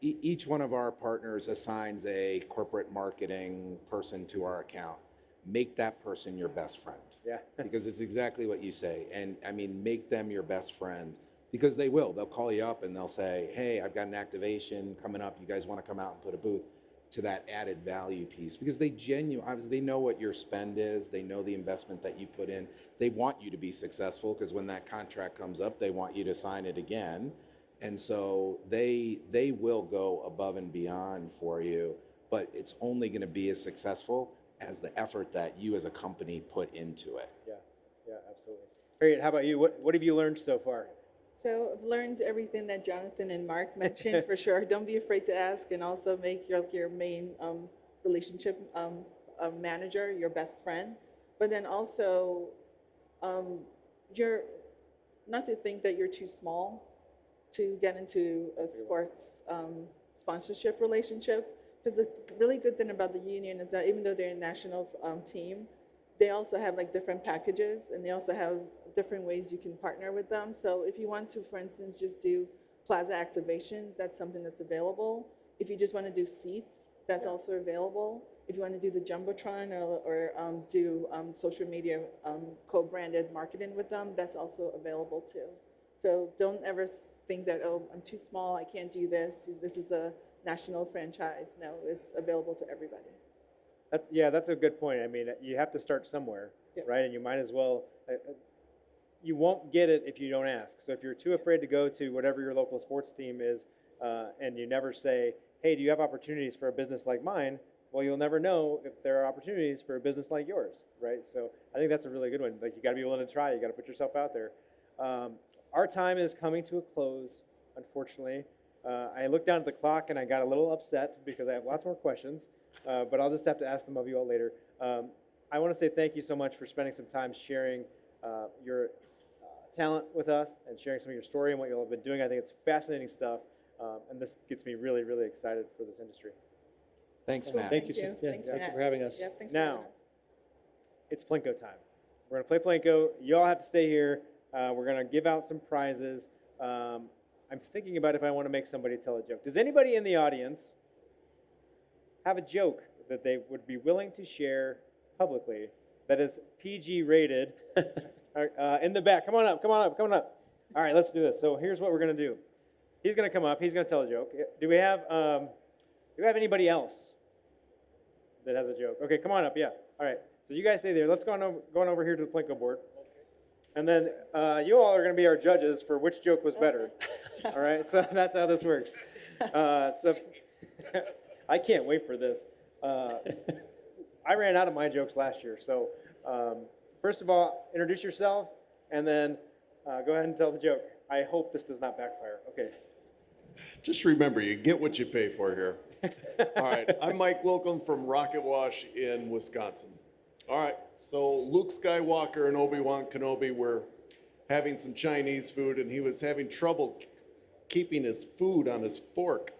Speaker 11: Each one of our partners assigns a corporate marketing person to our account. Make that person your best friend.
Speaker 8: Yeah.
Speaker 11: Because it's exactly what you say. And I mean, make them your best friend, because they will. They'll call you up and they'll say, hey, I've got an activation coming up. You guys want to come out and put a booth, to that added value piece, because obviously they know what your spend is. They know the investment that you put in. They want you to be successful, because when that contract comes up, they want you to sign it again. And so they will go above and beyond for you. but it's only going to be as successful as the effort that you as a company put into it.
Speaker 8: Yeah, absolutely. Harriet, how about you? What have you learned so far?
Speaker 10: So I've learned everything that Jonathan and Mark mentioned for sure. Don't be afraid to ask, and also make your main relationship manager your best friend. But then also, you're not to think that you're too small to get into a sports sponsorship relationship. Because the really good thing about the union is that even though they're a national team, they also have like different packages, and they also have different ways you can partner with them. So if you want to, for instance, just do plaza activations, that's something that's available. If you just want to do seats, that's also available. If you want to do the Jumbotron or do social media co-branded marketing with them, that's also available too. So don't ever think that, oh, I'm too small, I can't do this. This is a national franchise. No, it's available to everybody.
Speaker 8: That's a good point. I mean, you have to start somewhere, right? And you might as well, you won't get it if you don't ask. So if you're too afraid to go to whatever your local sports team is, and you never say, hey, do you have opportunities for a business like mine? Well, you'll never know if there are opportunities for a business like yours, right? So I think that's a really good one. Like, you got to be willing to try. You got to put yourself out there. Our time is coming to a close, unfortunately. I looked down at the clock and I got a little upset because I have lots more questions, but I'll just have to ask them of you all later. I want to say thank you so much for spending some time sharing your talent with us and sharing some of your story and what you all have been doing. I think it's fascinating stuff, and this gets me really, really excited for this industry.
Speaker 11: Thanks, Matt.
Speaker 12: Thank you, sir. Yeah,
Speaker 10: Thanks,
Speaker 12: thank
Speaker 10: Matt.
Speaker 12: you for having us.
Speaker 10: Yeah, thanks
Speaker 8: Now,
Speaker 10: for having us.
Speaker 8: it's Plinko time. We're going to play Plinko. You all have to stay here. We're going to give out some prizes. I'm thinking about if I want to make somebody tell a joke. Does anybody in the audience have a joke that they would be willing to share publicly that is PG rated? In the back. Come on up. All right, let's do this. So here's what we're going to do. He's going to come up. He's going to tell a joke. Do we have anybody else that has a joke? Okay, come on up. Yeah. All right. So you guys stay there. Let's go on over here to the Plinko board. And then you all are going to be our judges for which joke was better. All right, so that's how this works. So I can't wait for this. I ran out of my jokes last year. So first of all, introduce yourself, and then go ahead and tell the joke. I hope this does not backfire. Okay.
Speaker 5: Just remember, you get what you pay for here. All right, I'm Mike Wilkham from Rocket Wash in Wisconsin. All right, so Luke Skywalker and Obi-Wan Kenobi were having some Chinese food, and he was having trouble keeping his food on his fork.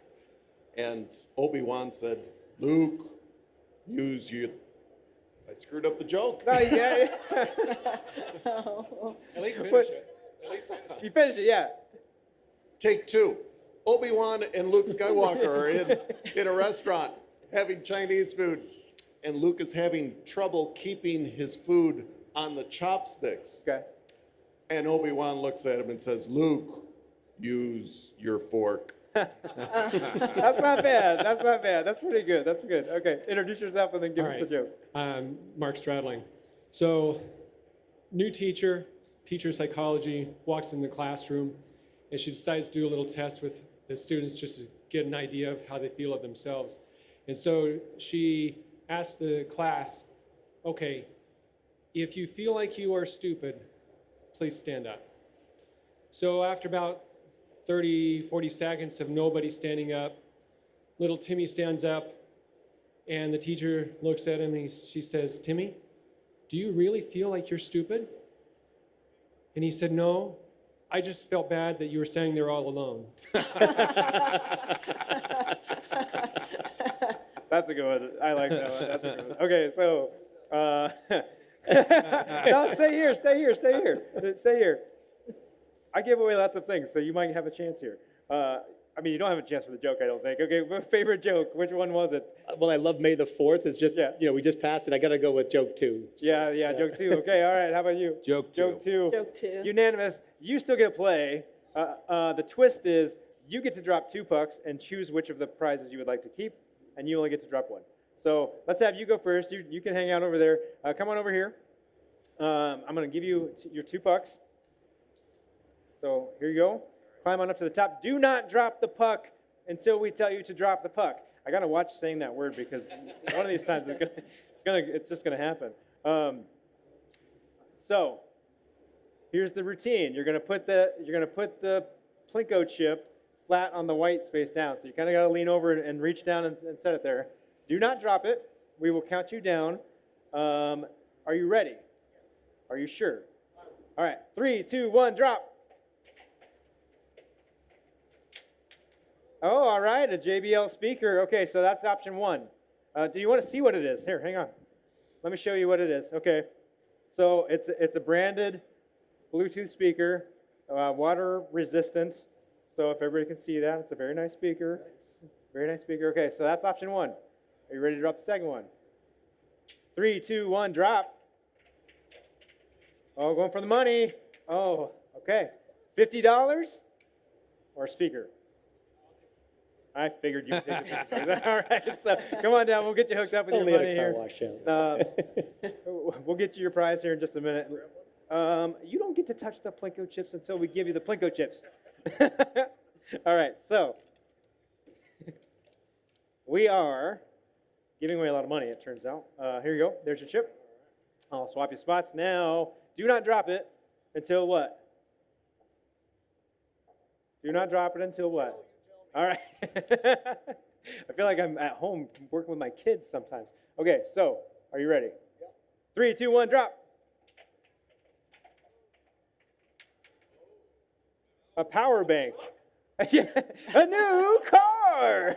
Speaker 5: And Obi-Wan said, Luke, use your... I screwed up the joke.
Speaker 8: No, yeah.
Speaker 9: At least finish it.
Speaker 8: You finish it, yeah.
Speaker 5: Take two. Obi-Wan and Luke Skywalker are in a restaurant having Chinese food, and Luke is having trouble keeping his food on the chopsticks.
Speaker 8: Okay.
Speaker 5: And Obi-Wan looks at him and says, Luke, use your fork.
Speaker 8: That's not bad. That's pretty good. That's good. Okay, introduce yourself and then give us the joke.
Speaker 9: Mark Stradling. So, new teacher psychology, walks in the classroom, and she decides to do a little test with the students just to get an idea of how they feel of themselves. And so she asks the class, okay, if you feel like you are stupid, please stand up. So after about 30, 40 seconds of nobody standing up, little Timmy stands up, and the teacher looks at him and she says, Timmy, do you really feel like you're stupid? And he said, no, I just felt bad that you were standing there all alone.
Speaker 8: That's a good one. I like that one. That's a good one. Okay, so no, stay here. I give away lots of things, so you might have a chance here. I mean, you don't have a chance for the joke, I don't think. Okay, favorite joke, which one was it?
Speaker 12: Well, I love May the 4th. It's just, we just passed it. I got to go with joke 2.
Speaker 8: Yeah, joke 2. Okay, all right, how about you?
Speaker 12: Joke 2.
Speaker 10: Joke 2.
Speaker 8: Unanimous. You still get to play. The twist is you get to drop 2 pucks and choose which of the prizes you would like to keep, and you only get to drop 1. So let's have you go first. You can hang out over there. Come on over here. I'm going to give you your 2 pucks. So here you go. Climb on up to the top. Do not drop the puck until we tell you to drop the puck. I gotta watch saying that word because one of these times it's just gonna happen. So here's the routine. You're gonna put the Plinko chip flat on the white space down. So you kind of gotta lean over and reach down and set it there. Do not drop it. We will count you down. Are you ready? Are you sure? All right, 3, 2, 1, drop. Oh, all right, a JBL speaker. Okay, so that's option 1. Do you want to see what it is? Here, hang on. Let me show you what it is. Okay, so it's a branded Bluetooth speaker, water resistant. So if everybody can see that, it's a very nice speaker. Very nice speaker. Okay, so that's option 1. Are you ready to drop the second one? 3, 2, 1, drop. Oh, going for the money. Oh, okay. $50 or a speaker? I figured you'd take a speaker. All right, so come on down. We'll get you hooked up with your money here. We'll get you your prize here in just a minute. You don't get to touch the Plinko chips until we give you the Plinko chips. All right, so we are giving away a lot of money, it turns out. Here you go. There's your chip. I'll swap your spots. Now, do not drop it until what? Do not drop it until what? All right. I feel like I'm at home working with my kids sometimes. Okay, so are you ready? 3, 2, 1, drop. A power bank. A new car.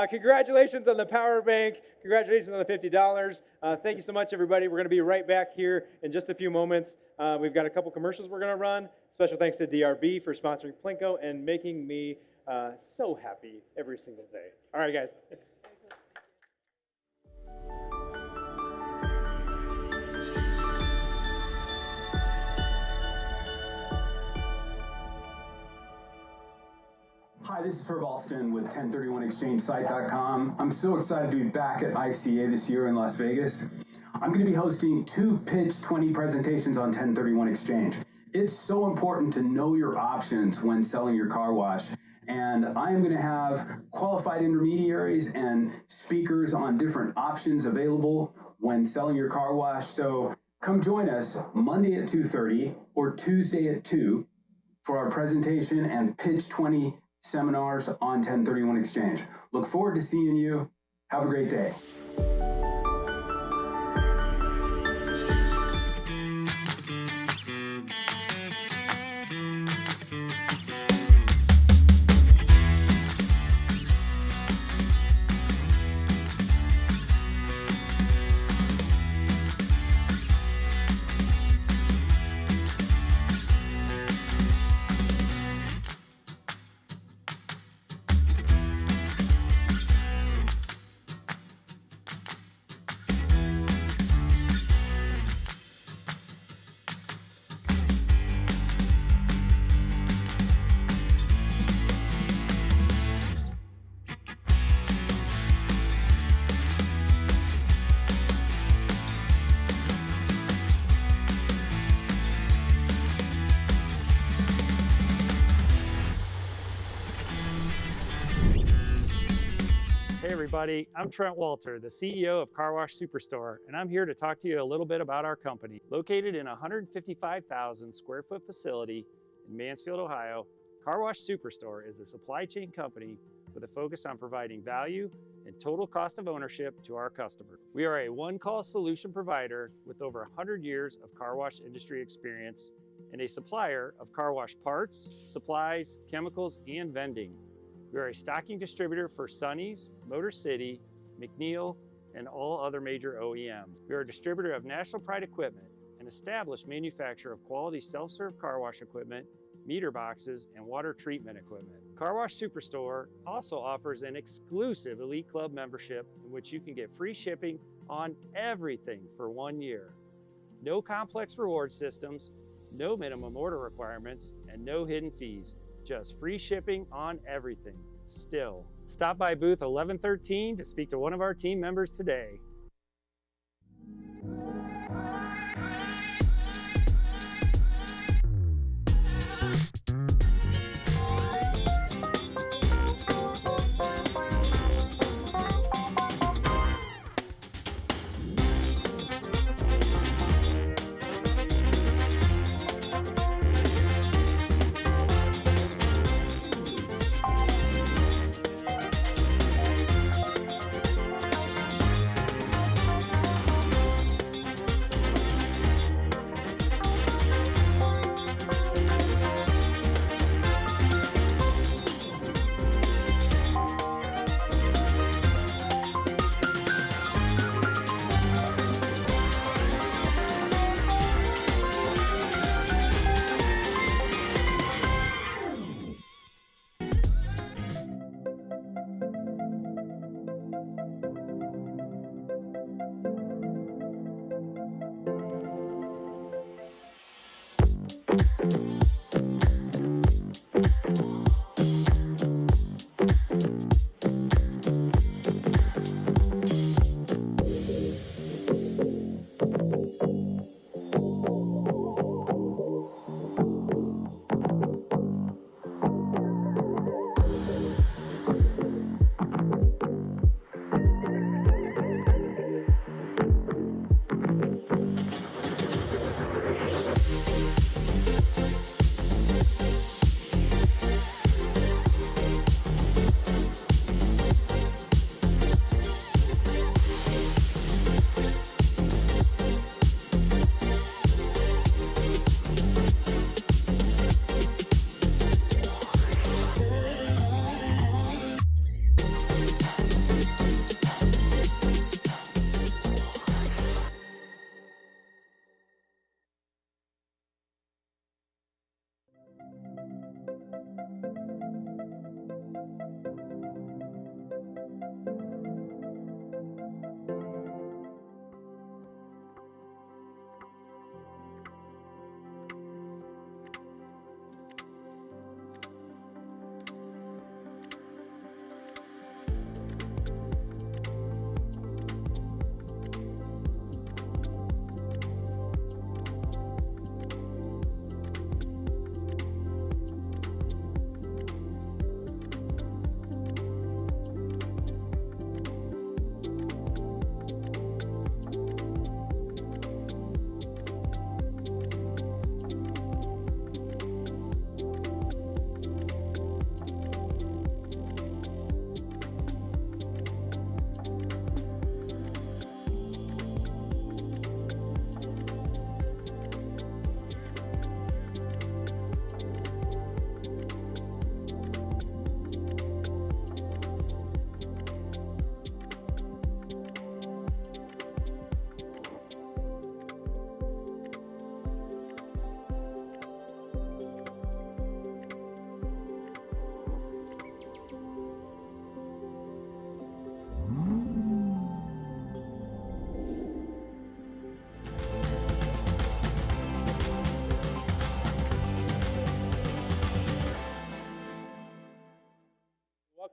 Speaker 8: Congratulations on the power bank. Congratulations on the $50. Thank you so much, everybody. We're going to be right back here in just a few moments. We've got a couple commercials we're going to run. Special thanks to DRB for sponsoring Plinko and making me so happy every single day. All right, guys.
Speaker 13: Hi, this is Herb Alston with 1031exchangesite.com. I'm so excited to be back at ICA this year in Las Vegas. I'm going to be hosting 2 Pitch 20 presentations on 1031 Exchange. It's so important to know your options when selling your car wash. And I am going to have qualified intermediaries and speakers on different options available when selling your car wash. So come join us Monday at 2:30 or Tuesday at 2 for our presentation and Pitch 20 seminars on 1031 Exchange. Look forward to seeing you. Have a great day.
Speaker 14: Hey everybody, I'm Trent Walter, the CEO of Car Wash Superstore, and I'm here to talk to you a little bit about our company. Located in a 155,000 square foot facility in Mansfield, Ohio, Car Wash Superstore is a supply chain company with a focus on providing value and total cost of ownership to our customer. We are a one-call solution provider with over 100 years of car wash industry experience and a supplier of car wash parts, supplies, chemicals, and vending. We are a stocking distributor for Sonny's, Motor City, McNeil, and all other major OEMs. We are a distributor of National Pride equipment, an established manufacturer of quality self-serve car wash equipment, meter boxes, and water treatment equipment. Car Wash Superstore also offers an exclusive Elite Club membership in which you can get free shipping on everything for 1 year. No complex reward systems, no minimum order requirements, and no hidden fees. Just free shipping on everything, still. Stop by booth 1113 to speak to one of our team members today.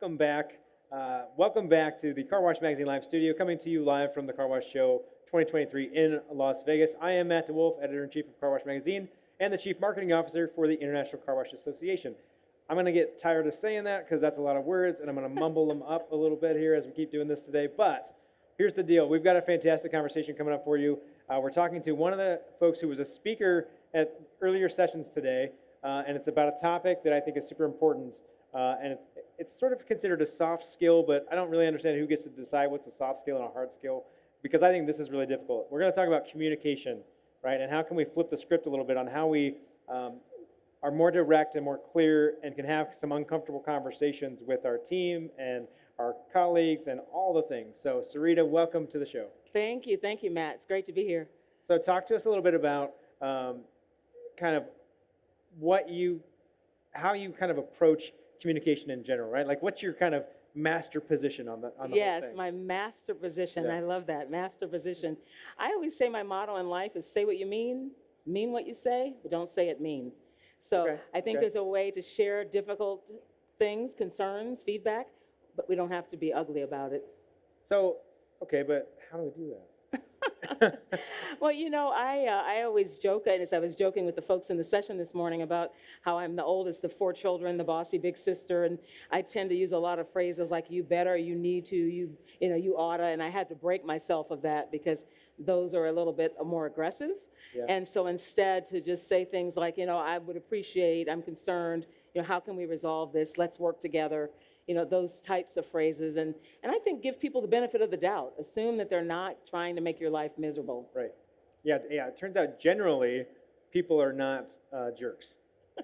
Speaker 8: welcome back. Welcome back to the Car Wash Magazine Live studio, coming to you live from the Car Wash Show 2023 in Las Vegas. I am Matt DeWolf, Editor-in-Chief of Car Wash Magazine and the Chief Marketing Officer for the International Car Wash Association. I'm going to get tired of saying that because that's a lot of words, and I'm going to mumble them up a little bit here as we keep doing this today. But here's the deal. We've got a fantastic conversation coming up for you. We're talking to one of the folks who was a speaker at earlier sessions today, and it's about a topic that I think is super important. And it's sort of considered a soft skill, but I don't really understand who gets to decide what's a soft skill and a hard skill, because I think this is really difficult. We're going to talk about communication, right? And how can we flip the script a little bit on how we are more direct and more clear and can have some uncomfortable conversations with our team and our colleagues and all the things. So Sarita, welcome to the show.
Speaker 15: Thank you, Matt. It's great to be here.
Speaker 8: So talk to us a little bit about kind of how you kind of approach communication in general, right? Like, what's your kind of master position on the whole
Speaker 15: Yes,
Speaker 8: thing?
Speaker 15: my master position.
Speaker 8: Yeah.
Speaker 15: I love that, master position. I always say my motto in life is say what you mean what you say, but don't say it mean. So I think there's a way to share difficult things, concerns, feedback, but we don't have to be ugly about it.
Speaker 8: So, okay, but how do we do that?
Speaker 15: Well, I always joke, and as I was joking with the folks in the session this morning about how I'm the oldest of 4 children, the bossy big sister, and I tend to use a lot of phrases like you better, you need to, you oughta, and I had to break myself of that because those are a little bit more aggressive.
Speaker 8: Yeah.
Speaker 15: And so instead to just say things like, I would appreciate, I'm concerned, how can we resolve this? Let's work together. Those types of phrases. And I think give people the benefit of the doubt. Assume that they're not trying to make your life miserable.
Speaker 8: Right. Yeah, it turns out generally people are not jerks,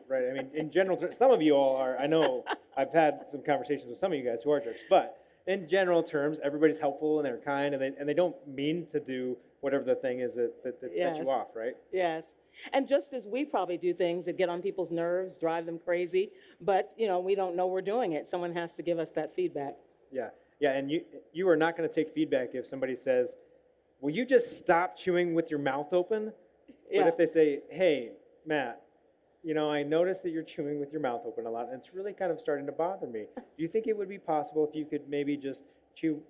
Speaker 8: right? I mean, in general, some of you all are. I know I've had some conversations with some of you guys who are jerks, but in general terms, everybody's helpful and they're kind and they don't mean to do whatever the thing is that sets you off, right?
Speaker 15: Yes. And just as we probably do things that get on people's nerves, drive them crazy, but we don't know we're doing it. Someone has to give us that feedback.
Speaker 8: Yeah, and you are not going to take feedback if somebody says, will you just stop chewing with your mouth open?
Speaker 15: Yeah.
Speaker 8: But if they say, hey, Matt, I noticed that you're chewing with your mouth open a lot, and it's really kind of starting to bother me. Do you think it would be possible if you could maybe just chew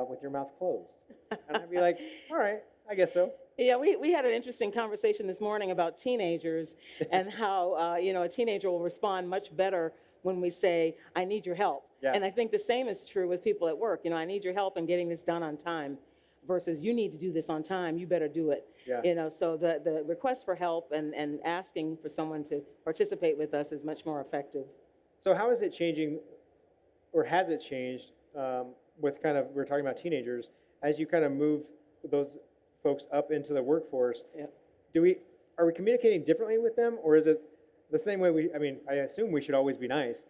Speaker 8: with your mouth closed? And I'd be like, all right, I guess so.
Speaker 15: Yeah, we had an interesting conversation this morning about teenagers and how, a teenager will respond much better when we say, I need your help.
Speaker 8: Yeah.
Speaker 15: And I think the same is true with people at work. I need your help in getting this done on time versus you need to do this on time, you better do it.
Speaker 8: Yeah.
Speaker 15: So the request for help and asking for someone to participate with us is much more effective.
Speaker 8: So how is it changing, or has it changed with we're talking about teenagers, as you kind of move those folks up into the workforce?
Speaker 15: Yeah.
Speaker 8: Are we communicating differently with them, or is it the same way I assume we should always be nice,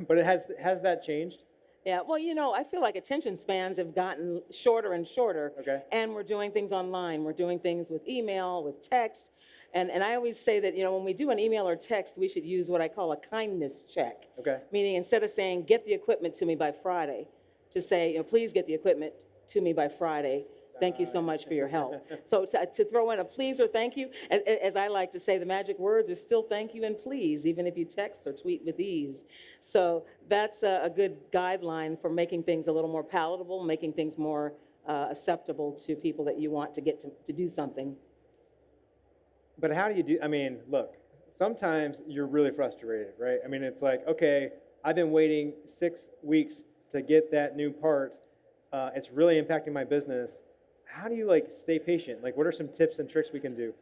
Speaker 8: but has that changed?
Speaker 15: Yeah, well, I feel like attention spans have gotten shorter and shorter.
Speaker 8: Okay.
Speaker 15: And we're doing things online. We're doing things with email, with text. And I always say that, when we do an email or text, we should use what I call a kindness check.
Speaker 8: Okay.
Speaker 15: Meaning instead of saying, get the equipment to me by Friday, to say, please get the equipment to me by Friday. Thank you so much for your help. So to throw in a please or thank you, as I like to say, the magic words are still thank you and please, even if you text or tweet with ease. So that's a good guideline for making things a little more palatable, making things more acceptable to people that you want to get to do something.
Speaker 8: But how do you do, look, sometimes you're really frustrated, right? It's like, okay, I've been waiting 6 weeks to get that new part. It's really impacting my business. How do you stay patient? What are some tips and tricks we can do?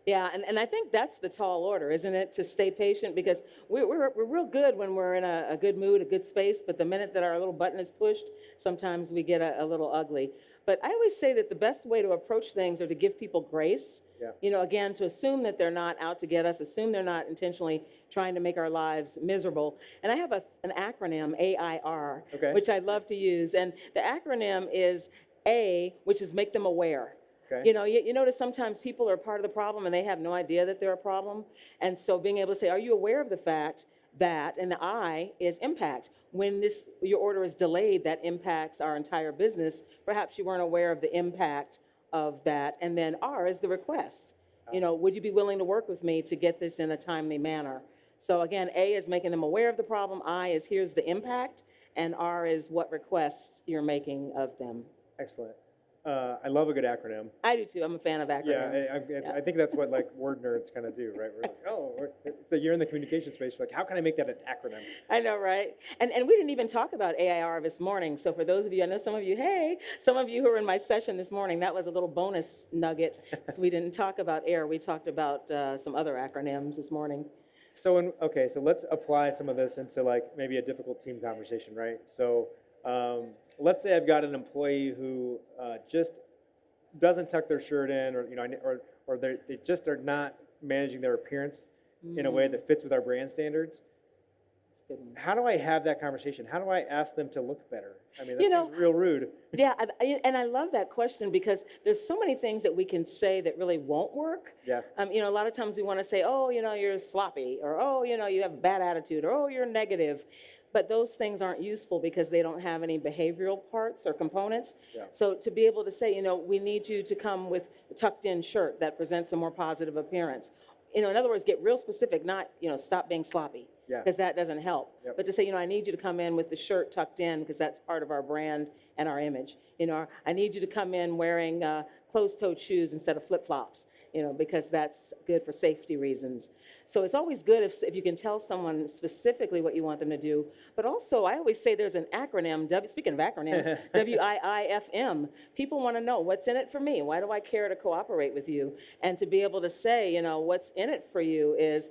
Speaker 15: Yeah, and I think that's the tall order, isn't it? To stay patient, because we're real good when we're in a good mood, a good space, but the minute that our little button is pushed, sometimes we get a little ugly. But I always say that the best way to approach things are to give people grace.
Speaker 8: Yeah.
Speaker 15: Again, to assume that they're not out to get us, assume they're not intentionally trying to make our lives miserable. And I have an acronym, AIR,
Speaker 8: Okay.
Speaker 15: which I love to use. And the acronym is A, which is make them aware.
Speaker 8: Okay.
Speaker 15: You notice sometimes people are part of the problem and they have no idea that they're a problem. And so being able to say, are you aware of the fact that, and the I is impact. When your order is delayed, that impacts our entire business. Perhaps you weren't aware of the impact of that. And then R is the request. Would you be willing to work with me to get this in a timely manner? So again, A is making them aware of the problem. I is here's the impact. and R is what requests you're making of them.
Speaker 8: Excellent. I love a good acronym.
Speaker 15: I do too. I'm a fan of acronyms.
Speaker 8: I think that's what like word nerds kind of do, right? We're like, oh, so you're in the communication space. You're like, how can I make that an acronym?
Speaker 15: I know, right? And we didn't even talk about AIR this morning. So for those of you, I know some of you, some of you who were in my session this morning, that was a little bonus nugget. So we didn't talk about AIR. We talked about some other acronyms this morning.
Speaker 8: So so let's apply some of this into like maybe a difficult team conversation, right? So let's say I've got an employee who just doesn't tuck their shirt in, or they just are not managing their appearance in a way that fits with our brand standards. How do I have that conversation? How do I ask them to look better? I mean, that seems real rude.
Speaker 15: Yeah, and I love that question because there's so many things that we can say that really won't work.
Speaker 8: Yeah.
Speaker 15: A lot of times we want to say, oh, you're sloppy, or oh, you have a bad attitude, or oh, you're negative. But those things aren't useful because they don't have any behavioral parts or components.
Speaker 8: Yeah.
Speaker 15: So to be able to say, we need you to come with a tucked in shirt that presents a more positive appearance. In other words, get real specific, not, stop being sloppy.
Speaker 8: Yeah.
Speaker 15: Because that doesn't help.
Speaker 8: Yep.
Speaker 15: But to say, I need you to come in with the shirt tucked in because that's part of our brand and our image. I need you to come in wearing closed-toed shoes instead of flip-flops, because that's good for safety reasons. So it's always good if you can tell someone specifically what you want them to do. But also, I always say there's an acronym, speaking of acronyms, WIIFM. People want to know, what's in it for me? Why do I care to cooperate with you? And to be able to say, what's in it for you is,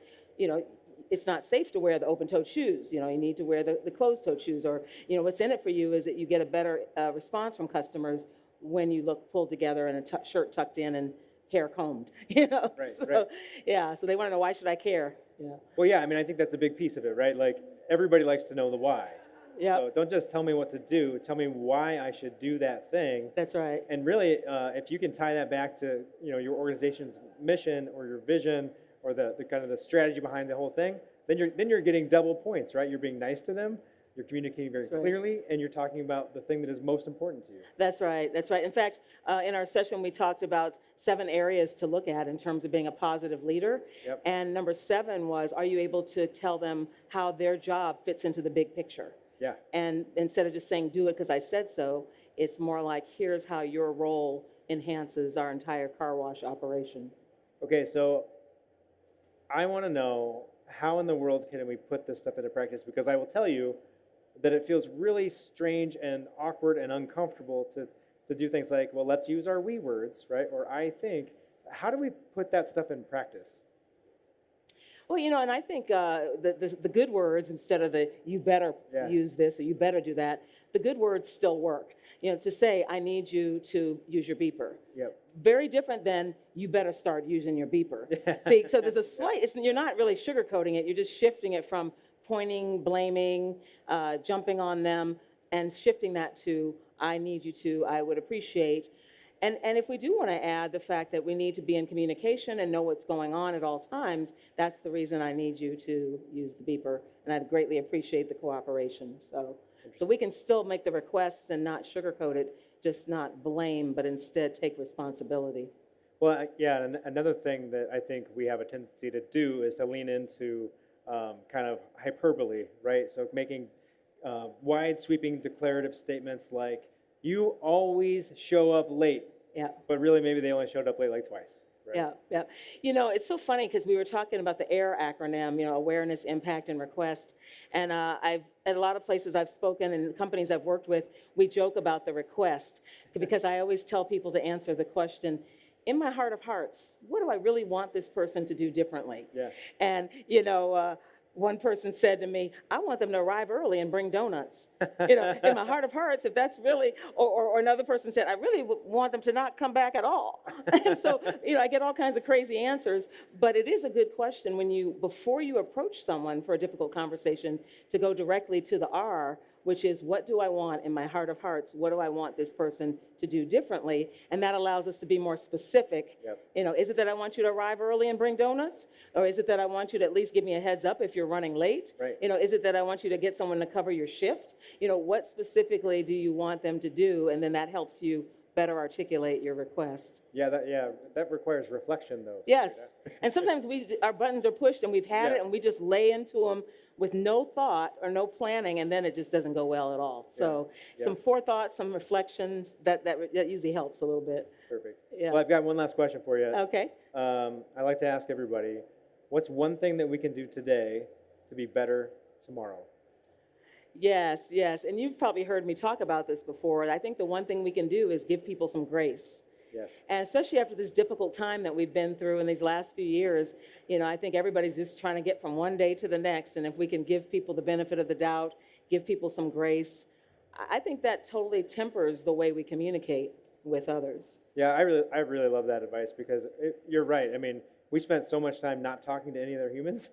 Speaker 15: it's not safe to wear the open-toed shoes. You need to wear the closed-toed shoes. Or, what's in it for you is that you get a better response from customers when you look pulled together and a shirt tucked in and hair combed.
Speaker 8: Right,
Speaker 15: so,
Speaker 8: right.
Speaker 15: Yeah, so they want to know, why should I care? Yeah.
Speaker 8: Well, yeah, I mean, I think that's a big piece of it, right? Like, everybody likes to know the why.
Speaker 15: Yeah.
Speaker 8: So don't just tell me what to do. Tell me why I should do that thing.
Speaker 15: That's right.
Speaker 8: And really, if you can tie that back to, your organization's mission or your vision or the kind of the strategy behind the whole thing, then you're getting double points, right? You're being nice to them, you're communicating very clearly, and you're talking about the thing that is most important to you.
Speaker 15: That's right. That's right. In fact, in our session, we talked about 7 areas to look at in terms of being a positive leader.
Speaker 8: Yep.
Speaker 15: And number 7 was, are you able to tell them how their job fits into the big picture?
Speaker 8: Yeah.
Speaker 15: And instead of just saying, do it because I said so, it's more like, here's how your role enhances our entire car wash operation.
Speaker 8: Okay, so I want to know, how in the world can we put this stuff into practice? Because I will tell you that it feels really strange and awkward and uncomfortable to do things like, well, let's use our we words, right? Or I think. How do we put that stuff in practice?
Speaker 15: Well, and I think the good words, instead of the you better use this or you better do that, the good words still work. To say, I need you to use your beeper.
Speaker 8: Yep.
Speaker 15: Very different than you better start using your beeper. See, so there's a slight, you're not really sugarcoating it, you're just shifting it from pointing, blaming, jumping on them, and shifting that to, I need you to, I would appreciate. And if we do want to add the fact that we need to be in communication and know what's going on at all times, that's the reason I need you to use the beeper. And I'd greatly appreciate the cooperation. So we can still make the requests and not sugarcoat it, just not blame, but instead take responsibility.
Speaker 8: Well, yeah, and another thing that I think we have a tendency to do is to lean into kind of hyperbole, right? So making wide sweeping declarative statements like, you always show up late.
Speaker 15: Yeah.
Speaker 8: But really, maybe they only showed up late like twice. Right?
Speaker 15: Yeah. It's so funny because we were talking about the AIR acronym, awareness, impact, and request. And at a lot of places I've spoken and companies I've worked with, we joke about the request because I always tell people to answer the question, in my heart of hearts, what do I really want this person to do differently?
Speaker 8: Yeah.
Speaker 15: And, one person said to me, I want them to arrive early and bring donuts. In my heart of hearts, if that's really, or another person said, I really want them to not come back at all. And so, I get all kinds of crazy answers, but it is a good question before you approach someone for a difficult conversation, to go directly to the R, which is, what do I want in my heart of hearts? What do I want this person to do differently? And that allows us to be more specific.
Speaker 8: Yep.
Speaker 15: Is it that I want you to arrive early and bring donuts? Or is it that I want you to at least give me a heads up if you're running late?
Speaker 8: Right.
Speaker 15: Is it that I want you to get someone to cover your shift? What specifically do you want them to do? And then that helps you better articulate your request.
Speaker 8: Yeah, that requires reflection, though.
Speaker 15: Yes, and sometimes our buttons are pushed and we've had it and we just lay into them with no thought or no planning, and then it just doesn't go well at all. So some forethought, some reflections, that usually helps a little bit.
Speaker 8: Perfect.
Speaker 15: Yeah.
Speaker 8: Well, I've got one last question for you.
Speaker 15: Okay.
Speaker 8: I like to ask everybody, what's one thing that we can do today to be better tomorrow?
Speaker 15: Yes, and you've probably heard me talk about this before. I think the one thing we can do is give people some grace.
Speaker 8: Yes.
Speaker 15: And especially after this difficult time that we've been through in these last few years, I think everybody's just trying to get from one day to the next. And if we can give people the benefit of the doubt, give people some grace, I think that totally tempers the way we communicate with others.
Speaker 8: Yeah, I really love that advice, because you're right. I mean, we spent so much time not talking to any other humans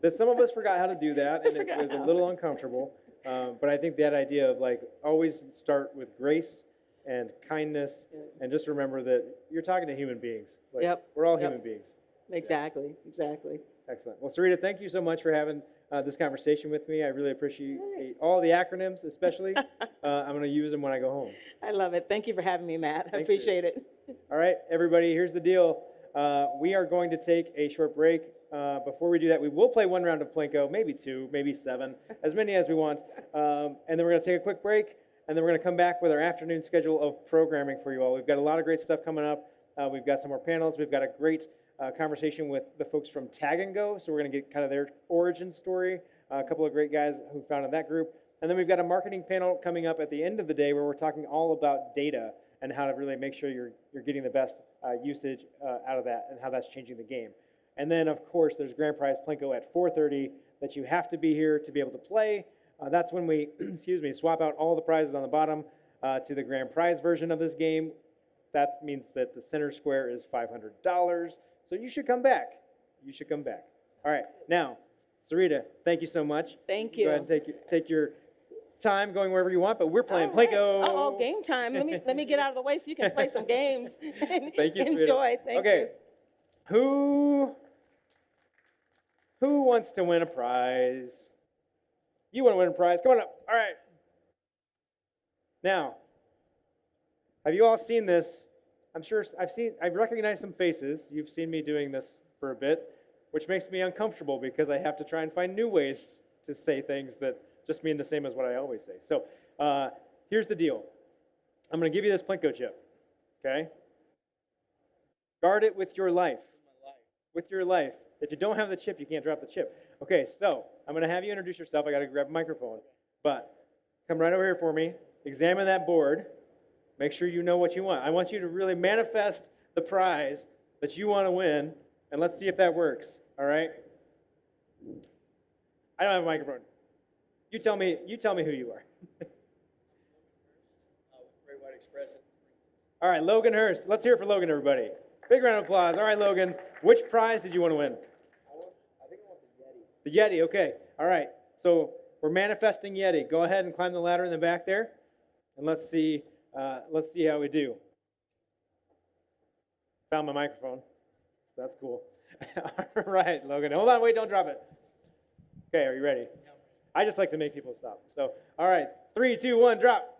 Speaker 8: that some of us forgot how to do that, and it was a little uncomfortable. But I think that idea of always start with grace and kindness, and just remember that you're talking to human beings. We're all human beings.
Speaker 15: Exactly.
Speaker 8: Excellent. Well, Sarita, thank you so much for having this conversation with me. I really appreciate all the acronyms, especially. I'm going to use them when I go home.
Speaker 15: I love it. Thank you for having me, Matt. I
Speaker 8: Thanks,
Speaker 15: appreciate it.
Speaker 8: All right, everybody, here's the deal. We are going to take a short break. Before we do that, we will play one round of Plinko, maybe two, maybe seven, as many as we want. And then we're going to take a quick break, and then we're going to come back with our afternoon schedule of programming for you all. We've got a lot of great stuff coming up. We've got some more panels. We've got a great conversation with the folks from Tag and Go, so we're going to get kind of their origin story, a couple of great guys who founded that group. And then we've got a marketing panel coming up at the end of the day where we're talking all about data and how to really make sure you're getting the best usage out of that and how that's changing the game. And then, of course, there's Grand Prize Plinko at 4:30 that you have to be here to be able to play. That's when we, swap out all the prizes on the bottom to the Grand Prize version of this game. That means that the center square is $500. So you should come back. All right. Now, Sarita, thank you so much.
Speaker 15: Thank you.
Speaker 8: Go ahead and take your time going wherever you want, but we're playing Plinko.
Speaker 15: Oh, game time. Let me get out of the way so you can play some games.
Speaker 8: Thank you,
Speaker 15: Enjoy. Thank you.
Speaker 8: Okay. Who wants to win a prize? You want to win a prize? Come on up. All right. Now, have you all seen this? I'm sure I've recognized some faces. You've seen me doing this for a bit, which makes me uncomfortable because I have to try and find new ways to say things that just mean the same as what I always say. So here's the deal. I'm going to give you this Plinko chip, okay? Guard it with your life. With your life. If you don't have the chip, you can't drop the chip. Okay, so I'm going to have you introduce yourself. I got to grab a microphone. But come right over here for me. Examine that board. Make sure you know what you want. I want you to really manifest the prize that you want to win, and let's see if that works, all right? I don't have a microphone. You tell me who you are.
Speaker 16: Great White Express.
Speaker 8: All right, Logan Hurst. Let's hear it for Logan, everybody. Big round of applause. All right, Logan. Which prize did you want to win?
Speaker 16: I think I want the Yeti.
Speaker 8: The Yeti, okay. All right. So we're manifesting Yeti. Go ahead and climb the ladder in the back there, and let's see how we do. Found my microphone. That's cool. All right, Logan. Hold on, wait, don't drop it. Okay, are you ready? I just like to make people stop. So, all right, 3, 2, 1, drop.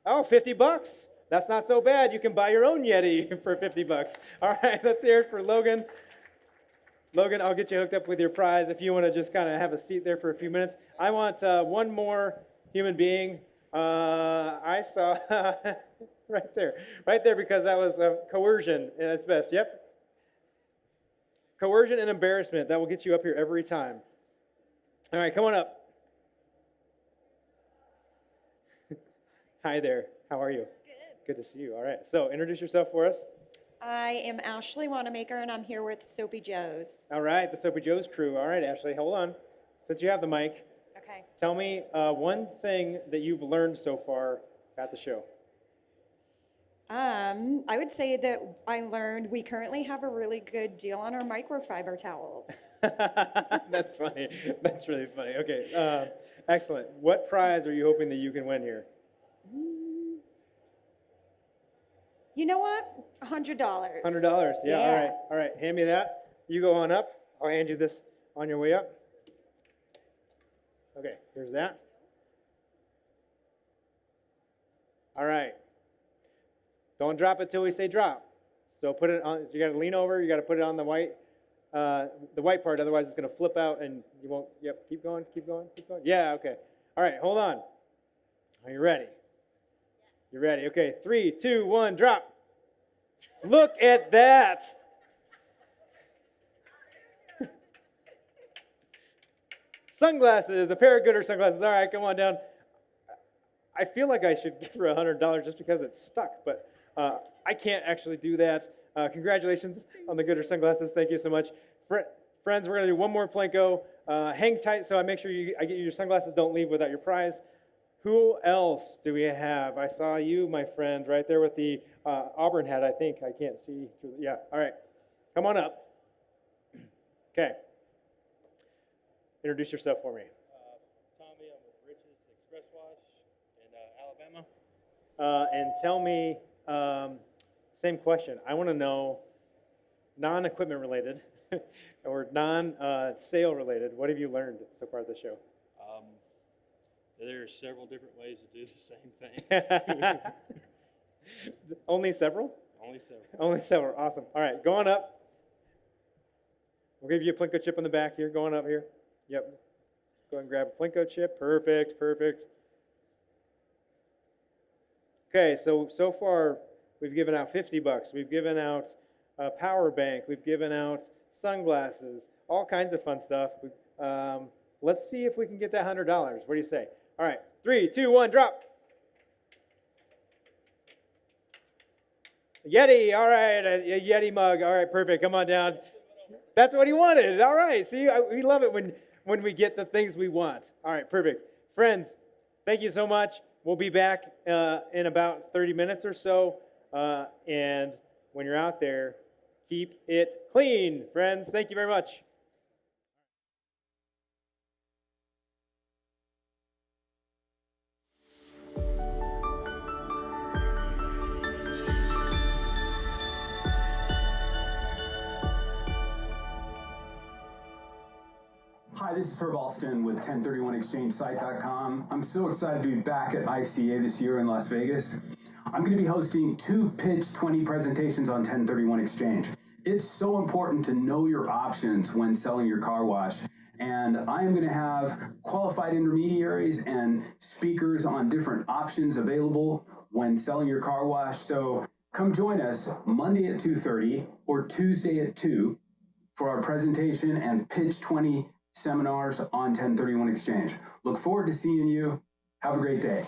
Speaker 8: Oh, $50. That's not so bad. You can buy your own Yeti for $50. All right, let's hear it for Logan. Logan, I'll get you hooked up with your prize if you want to just kind of have a seat there for a few minutes. I want one more human being. I saw right there, because that was coercion at its best. Yep. Coercion and embarrassment. That will get you up here every time. All right, come on up. Hi there. How are you? Good to see you. All right. So introduce yourself for us.
Speaker 17: I am Ashley Wanamaker, and I'm here with Soapy Joe's.
Speaker 8: All right, the Soapy Joe's crew. All right, Ashley, hold on. Since you have the mic,
Speaker 17: okay.
Speaker 8: Tell me one thing that you've learned so far at the show.
Speaker 17: I would say that I learned we currently have a really good deal on our microfiber towels.
Speaker 8: That's funny. That's really funny. Okay, excellent. What prize are you hoping that you can win here?
Speaker 17: You know what? $100.
Speaker 8: $100. Yeah. All right. Hand me that. You go on up. I'll hand you this on your way up. Okay. Here's that. All right. Don't drop it till we say drop. So put it on, you got to lean over, you got to put it on the white part, otherwise it's going to flip out and you won't, yep, keep going, keep going, keep going. Yeah, okay. All right, hold on. Are you ready? You ready? Okay, 3, 2, 1, drop. Look at that. Sunglasses, a pair of Goodr sunglasses. All right, come on down. I feel like I should give her $100 just because it's stuck, but I can't actually do that. Congratulations on the Goodr sunglasses. Thank you so much. Friends, we're going to do one more Plinko. Hang tight so I make sure I get you your sunglasses. Don't leave without your prize. Who else do we have? I saw you, my friend, right there with the Auburn hat, I think. I can't see through. Yeah, all right. Come on up. Okay. Introduce yourself for me.
Speaker 18: Tommy, I'm with Rich's Express Wash in Alabama.
Speaker 8: And tell me, same question. I want to know, non-equipment related or non-sale related, what have you learned so far this show?
Speaker 18: There are several different ways to do the same thing.
Speaker 8: Only several?
Speaker 18: Only several.
Speaker 8: Only several. Awesome. All right, go on up. We'll give you a Plinko chip on the back here. Going up here. Yep. Go ahead and grab a Plinko chip. Perfect, perfect. Okay, so far we've given out $50. We've given out a power bank. We've given out sunglasses. All kinds of fun stuff. Let's see if we can get that $100. What do you say? All right, 3, 2, 1, drop. Yeti, all right, a Yeti mug. All right, perfect. Come on down. That's what he wanted. All right, see, we love it when we get the things we want. All right, perfect. Friends, thank you so much. We'll be back in about 30 minutes or so. And when you're out there, keep it clean, friends. Thank you very much.
Speaker 13: Hi, this is Herb Alston with 1031exchangesite.com. I'm so excited to be back at ICA this year in Las Vegas. I'm going to be hosting 2 Pitch 20 presentations on 1031 Exchange. It's so important to know your options when selling your car wash. And I am going to have qualified intermediaries and speakers on different options available when selling your car wash. So come join us Monday at 2:30 or Tuesday at 2 for our presentation and Pitch 20 seminars on 1031 Exchange. Look forward to seeing you. Have a great day.